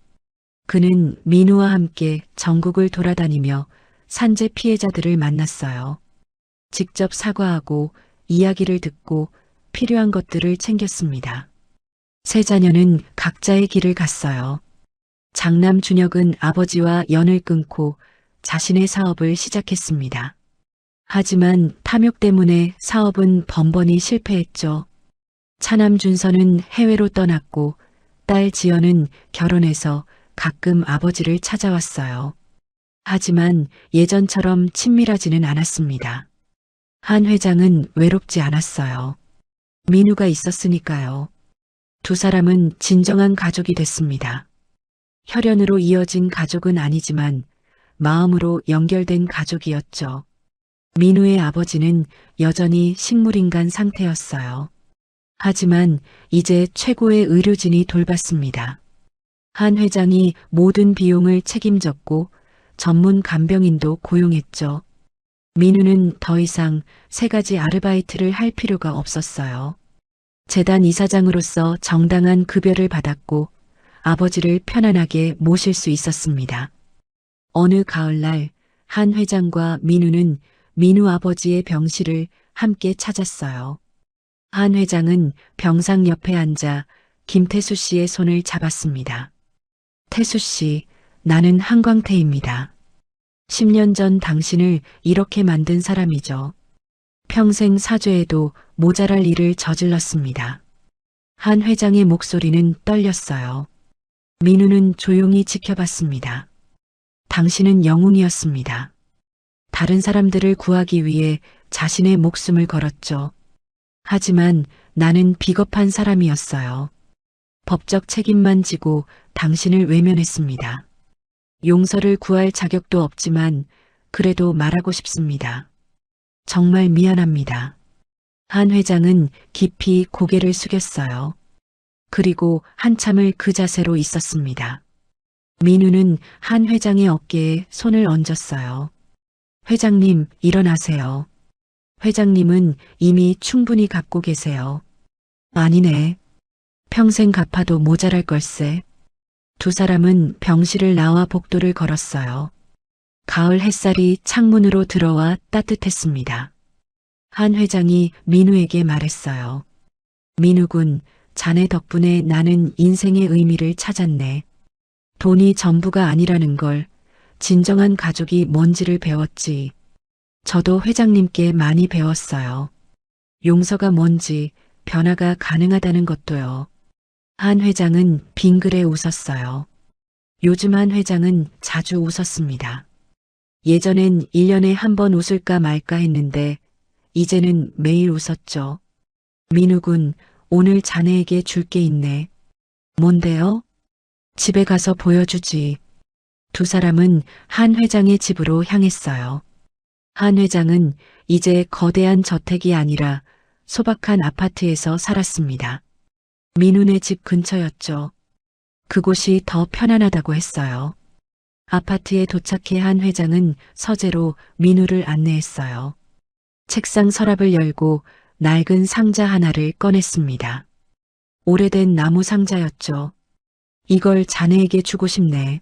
S3: 그는 민우와 함께 전국을 돌아다니며 산재 피해자들을 만났어요. 직접 사과하고 이야기를 듣고 필요한 것들을 챙겼습니다. 세 자녀는 각자의 길을 갔어요. 장남 준혁은 아버지와 연을 끊고 자신의 사업을 시작했습니다. 하지만 탐욕 때문에 사업은 번번이 실패했죠. 차남 준서는 해외로 떠났고 딸 지연은 결혼해서 가끔 아버지를 찾아왔어요. 하지만 예전처럼 친밀하지는 않았습니다. 한 회장은 외롭지 않았어요. 민우가 있었으니까요. 두 사람은 진정한 가족이 됐습니다. 혈연으로 이어진 가족은 아니지만 마음으로 연결된 가족이었죠. 민우의 아버지는 여전히 식물인간 상태였어요. 하지만 이제 최고의 의료진이 돌봤습니다. 한 회장이 모든 비용을 책임졌고 전문 간병인도 고용했죠. 민우는 더 이상 3가지 아르바이트를 할 필요가 없었어요. 재단 이사장으로서 정당한 급여를 받았고 아버지를 편안하게 모실 수 있었습니다. 어느 가을날 한 회장과 민우는 민우 아버지의 병실을 함께 찾았어요. 한 회장은 병상 옆에 앉아 김태수 씨의 손을 잡았습니다. 태수 씨, 나는 한광태입니다. 10년 전 당신을 이렇게 만든 사람이죠. 평생 사죄해도 모자랄 일을 저질렀습니다. 한 회장의 목소리는 떨렸어요. 민우는 조용히 지켜봤습니다. 당신은 영웅이었습니다. 다른 사람들을 구하기 위해 자신의 목숨을 걸었죠. 하지만 나는 비겁한 사람이었어요. 법적 책임만 지고 당신을 외면했습니다. 용서를 구할 자격도 없지만 그래도 말하고 싶습니다. 정말 미안합니다. 한 회장은 깊이 고개를 숙였어요. 그리고 한참을 그 자세로 있었습니다. 민우는 한 회장의 어깨에 손을 얹었어요. 회장님, 일어나세요. 회장님은 이미 충분히 갚고 계세요. 아니네. 평생 갚아도 모자랄 걸세. 두 사람은 병실을 나와 복도를 걸었어요. 가을 햇살이 창문으로 들어와 따뜻했습니다. 한 회장이 민우에게 말했어요. 민우군, 자네 덕분에 나는 인생의 의미를 찾았네. 돈이 전부가 아니라는 걸, 진정한 가족이 뭔지를 배웠지. 저도 회장님께 많이 배웠어요. 용서가 뭔지, 변화가 가능하다는 것도요. 한 회장은 빙그레 웃었어요. 요즘 한 회장은 자주 웃었습니다. 예전엔 1년에 한 번 웃을까 말까 했는데 이제는 매일 웃었죠. 민우군, 오늘 자네에게 줄 게 있네. 뭔데요? 집에 가서 보여주지. 두 사람은 한 회장의 집으로 향했어요. 한 회장은 이제 거대한 저택이 아니라 소박한 아파트에서 살았습니다. 민우네 집 근처였죠. 그곳이 더 편안하다고 했어요. 아파트에 도착해 한 회장은 서재로 민우를 안내했어요. 책상 서랍을 열고 낡은 상자 하나를 꺼냈습니다. 오래된 나무 상자였죠. 이걸 자네에게 주고 싶네.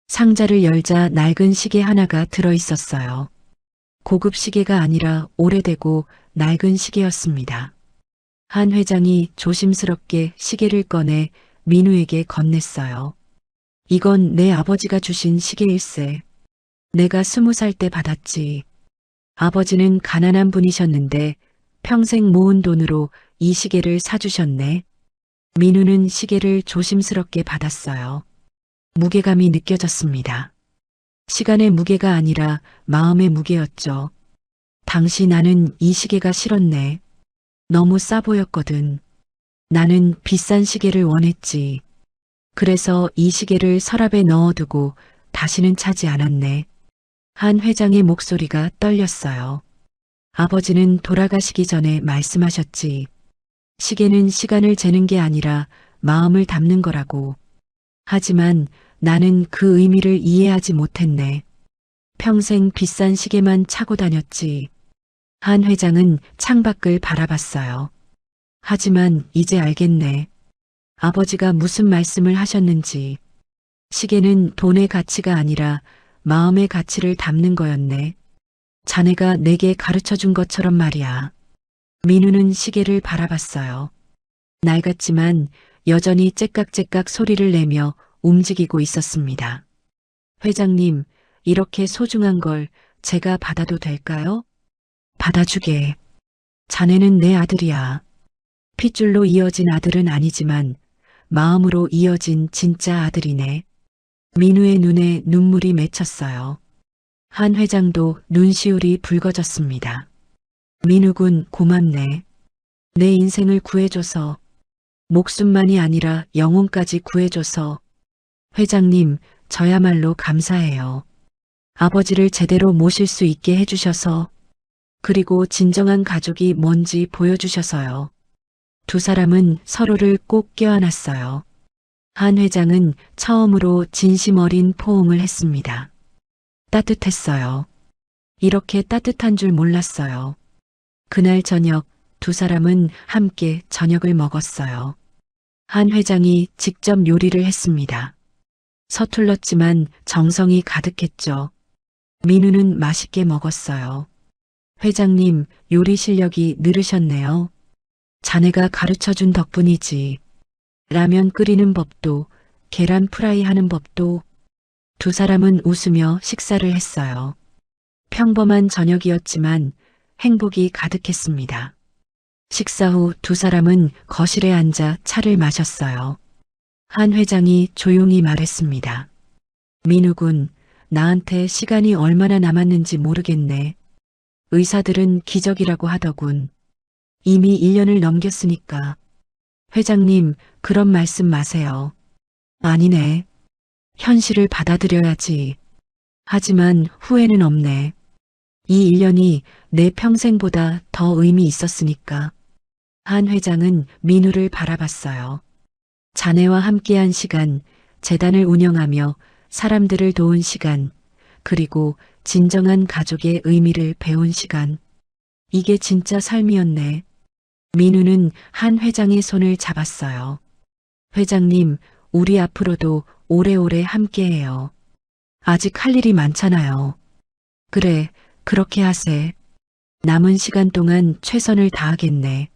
S3: 상자를 열자 낡은 시계 하나가 들어 있었어요. 고급 시계가 아니라 오래되고 낡은 시계였습니다. 한 회장이 조심스럽게 시계를 꺼내 민우에게 건넸어요. 이건 내 아버지가 주신 시계일세. 내가 20살 때 받았지. 아버지는 가난한 분이셨는데 평생 모은 돈으로 이 시계를 사주셨네. 민우는 시계를 조심스럽게 받았어요. 무게감이 느껴졌습니다. 시간의 무게가 아니라 마음의 무게였죠. 당시 나는 이 시계가 싫었네. 너무 싸 보였거든. 나는 비싼 시계를 원했지. 그래서 이 시계를 서랍에 넣어두고 다시는 차지 않았네. 한 회장의 목소리가 떨렸어요. 아버지는 돌아가시기 전에 말씀하셨지. 시계는 시간을 재는 게 아니라 마음을 담는 거라고. 하지만 나는 그 의미를 이해하지 못했네. 평생 비싼 시계만 차고 다녔지. 한 회장은 창밖을 바라봤어요. 하지만 이제 알겠네. 아버지가 무슨 말씀을 하셨는지. 시계는 돈의 가치가 아니라 마음의 가치를 담는 거였네. 자네가 내게 가르쳐 준 것처럼 말이야. 민우는 시계를 바라봤어요. 낡았지만 여전히 째깍째깍 소리를 내며 움직이고 있었습니다. 회장님, 이렇게 소중한 걸 제가 받아도 될까요? 받아주게. 자네는 내 아들이야. 핏줄로 이어진 아들은 아니지만 마음으로 이어진 진짜 아들이네. 민우의 눈에 눈물이 맺혔어요. 한 회장도 눈시울이 붉어졌습니다. 민우군 고맙네. 내 인생을 구해줘서, 목숨만이 아니라 영혼까지 구해줘서. 회장님, 저야말로 감사해요. 아버지를 제대로 모실 수 있게 해주셔서, 그리고 진정한 가족이 뭔지 보여주셔서요. 두 사람은 서로를 꼭 껴안았어요. 한 회장은 처음으로 진심 어린 포옹을 했습니다. 따뜻했어요. 이렇게 따뜻한 줄 몰랐어요. 그날 저녁 두 사람은 함께 저녁을 먹었어요. 한 회장이 직접 요리를 했습니다. 서툴렀지만 정성이 가득했죠. 민우는 맛있게 먹었어요. 회장님, 요리 실력이 늘으셨네요. 자네가 가르쳐준 덕분이지. 라면 끓이는 법도, 계란 프라이 하는 법도. 두 사람은 웃으며 식사를 했어요. 평범한 저녁이었지만 행복이 가득했습니다. 식사 후 두 사람은 거실에 앉아 차를 마셨어요. 한 회장이 조용히 말했습니다. 민우군, 나한테 시간이 얼마나 남았는지 모르겠네. 의사들은 기적이라고 하더군. 이미 1년을 넘겼으니까. 회장님, 그런 말씀 마세요. 아니네. 현실을 받아들여야지. 하지만 후회는 없네. 이 1년이 내 평생보다 더 의미 있었으니까. 한 회장은 민우를 바라봤어요. 자네와 함께한 시간, 재단을 운영하며 사람들을 도운 시간, 그리고 진정한 가족의 의미를 배운 시간. 이게 진짜 삶이었네. 민우는 한 회장의 손을 잡았어요. 회장님, 우리 앞으로도 오래오래 함께해요. 아직 할 일이 많잖아요. 그래, 그렇게 하세. 남은 시간 동안 최선을 다하겠네.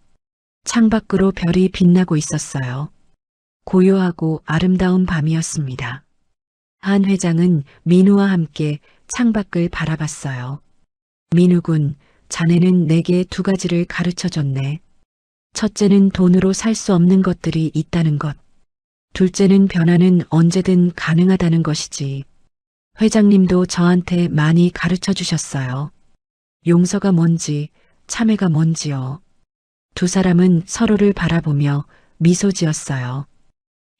S3: 창밖으로 별이 빛나고 있었어요. 고요하고 아름다운 밤이었습니다. 한 회장은 민우와 함께 창밖을 바라봤어요. 민우군, 자네는 내게 두 가지를 가르쳐줬네. 첫째는 돈으로 살 수 없는 것들이 있다는 것. 둘째는 변화는 언제든 가능하다는 것이지. 회장님도 저한테 많이 가르쳐 주셨어요. 용서가 뭔지, 참회가 뭔지요. 두 사람은 서로를 바라보며 미소 지었어요.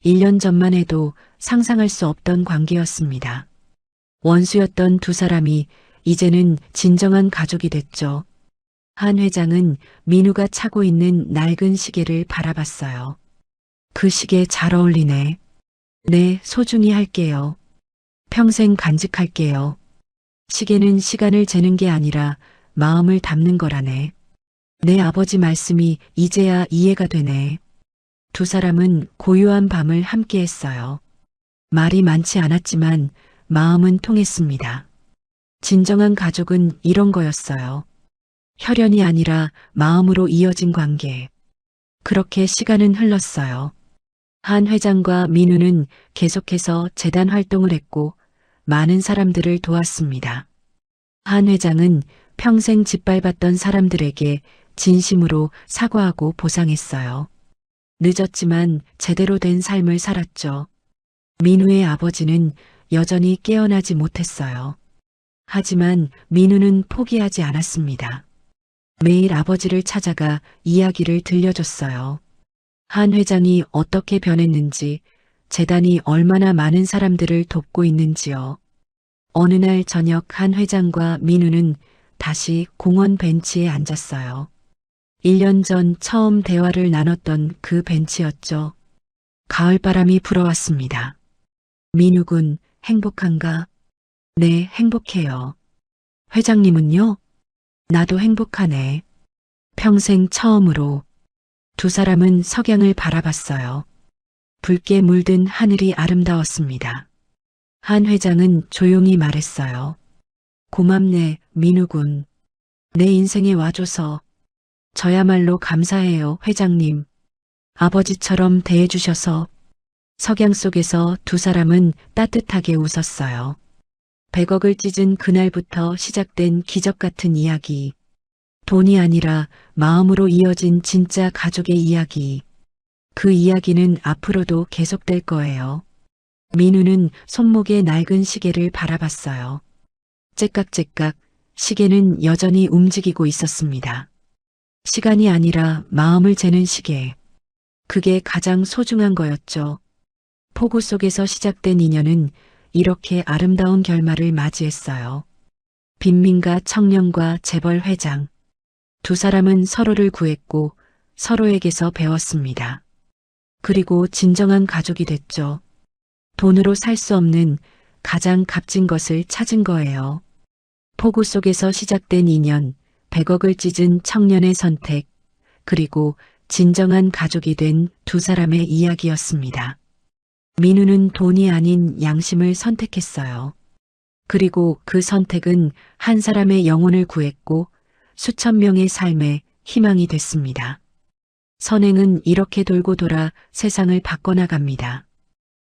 S3: 1년 전만 해도 상상할 수 없던 관계였습니다. 원수였던 두 사람이 이제는 진정한 가족이 됐죠. 한 회장은 민우가 차고 있는 낡은 시계를 바라봤어요. 그 시계 잘 어울리네. 네, 소중히 할게요. 평생 간직할게요. 시계는 시간을 재는 게 아니라 마음을 담는 거라네. 내 아버지 말씀이 이제야 이해가 되네. 두 사람은 고요한 밤을 함께 했어요. 말이 많지 않았지만 마음은 통했습니다. 진정한 가족은 이런 거였어요. 혈연이 아니라 마음으로 이어진 관계. 그렇게 시간은 흘렀어요. 한 회장과 민우는 계속해서 재단 활동을 했고 많은 사람들을 도왔습니다. 한 회장은 평생 짓밟았던 사람들에게 진심으로 사과하고 보상했어요. 늦었지만 제대로 된 삶을 살았죠. 민우의 아버지는 여전히 깨어나지 못했어요. 하지만 민우는 포기하지 않았습니다. 매일 아버지를 찾아가 이야기를 들려줬어요. 한 회장이 어떻게 변했는지, 재단이 얼마나 많은 사람들을 돕고 있는지요. 어느 날 저녁 한 회장과 민우는 다시 공원 벤치에 앉았어요. 1년 전 처음 대화를 나눴던 그 벤치였죠. 가을바람이 불어왔습니다. 민우군, 행복한가? 네, 행복해요. 회장님은요? 나도 행복하네. 평생 처음으로. 두 사람은 석양을 바라봤어요. 붉게 물든 하늘이 아름다웠습니다. 한 회장은 조용히 말했어요. 고맙네, 민우군. 내 인생에 와줘서. 저야말로 감사해요, 회장님. 아버지처럼 대해주셔서. 석양 속에서 두 사람은 따뜻하게 웃었어요. 100억을 찢은 그날부터 시작된 기적 같은 이야기. 돈이 아니라 마음으로 이어진 진짜 가족의 이야기. 그 이야기는 앞으로도 계속될 거예요. 민우는 손목의 낡은 시계를 바라봤어요. 째깍째깍 시계는 여전히 움직이고 있었습니다. 시간이 아니라 마음을 재는 시계. 그게 가장 소중한 거였죠. 폭우 속에서 시작된 인연은 이렇게 아름다운 결말을 맞이했어요. 빈민가 청년과 재벌 회장. 두 사람은 서로를 구했고 서로에게서 배웠습니다. 그리고 진정한 가족이 됐죠. 돈으로 살 수 없는 가장 값진 것을 찾은 거예요. 폭우 속에서 시작된 인연, 100억을 찢은 청년의 선택, 그리고 진정한 가족이 된 두 사람의 이야기였습니다. 민우는 돈이 아닌 양심을 선택했어요. 그리고 그 선택은 한 사람의 영혼을 구했고 수천 명의 삶에 희망이 됐습니다. 선행은 이렇게 돌고 돌아 세상을 바꿔나갑니다.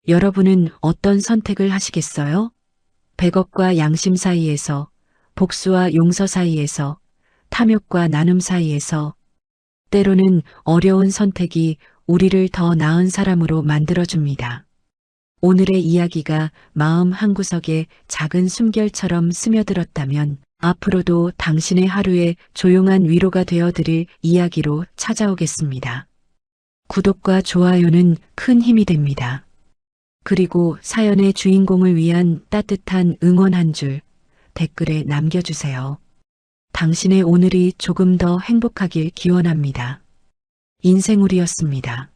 S3: 여러분은 어떤 선택을 하시겠어요? 100억과 양심 사이에서, 복수와 용서 사이에서, 탐욕과 나눔 사이에서, 때로는 어려운 선택이 우리를 더 나은 사람으로 만들어줍니다. 오늘의 이야기가 마음 한구석에 작은 숨결처럼 스며들었다면 앞으로도 당신의 하루에 조용한 위로가 되어드릴 이야기로 찾아오겠습니다. 구독과 좋아요는 큰 힘이 됩니다. 그리고 사연의 주인공을 위한 따뜻한 응원 한 줄 댓글에 남겨주세요. 당신의 오늘이 조금 더 행복하길 기원합니다. 인생우리였습니다.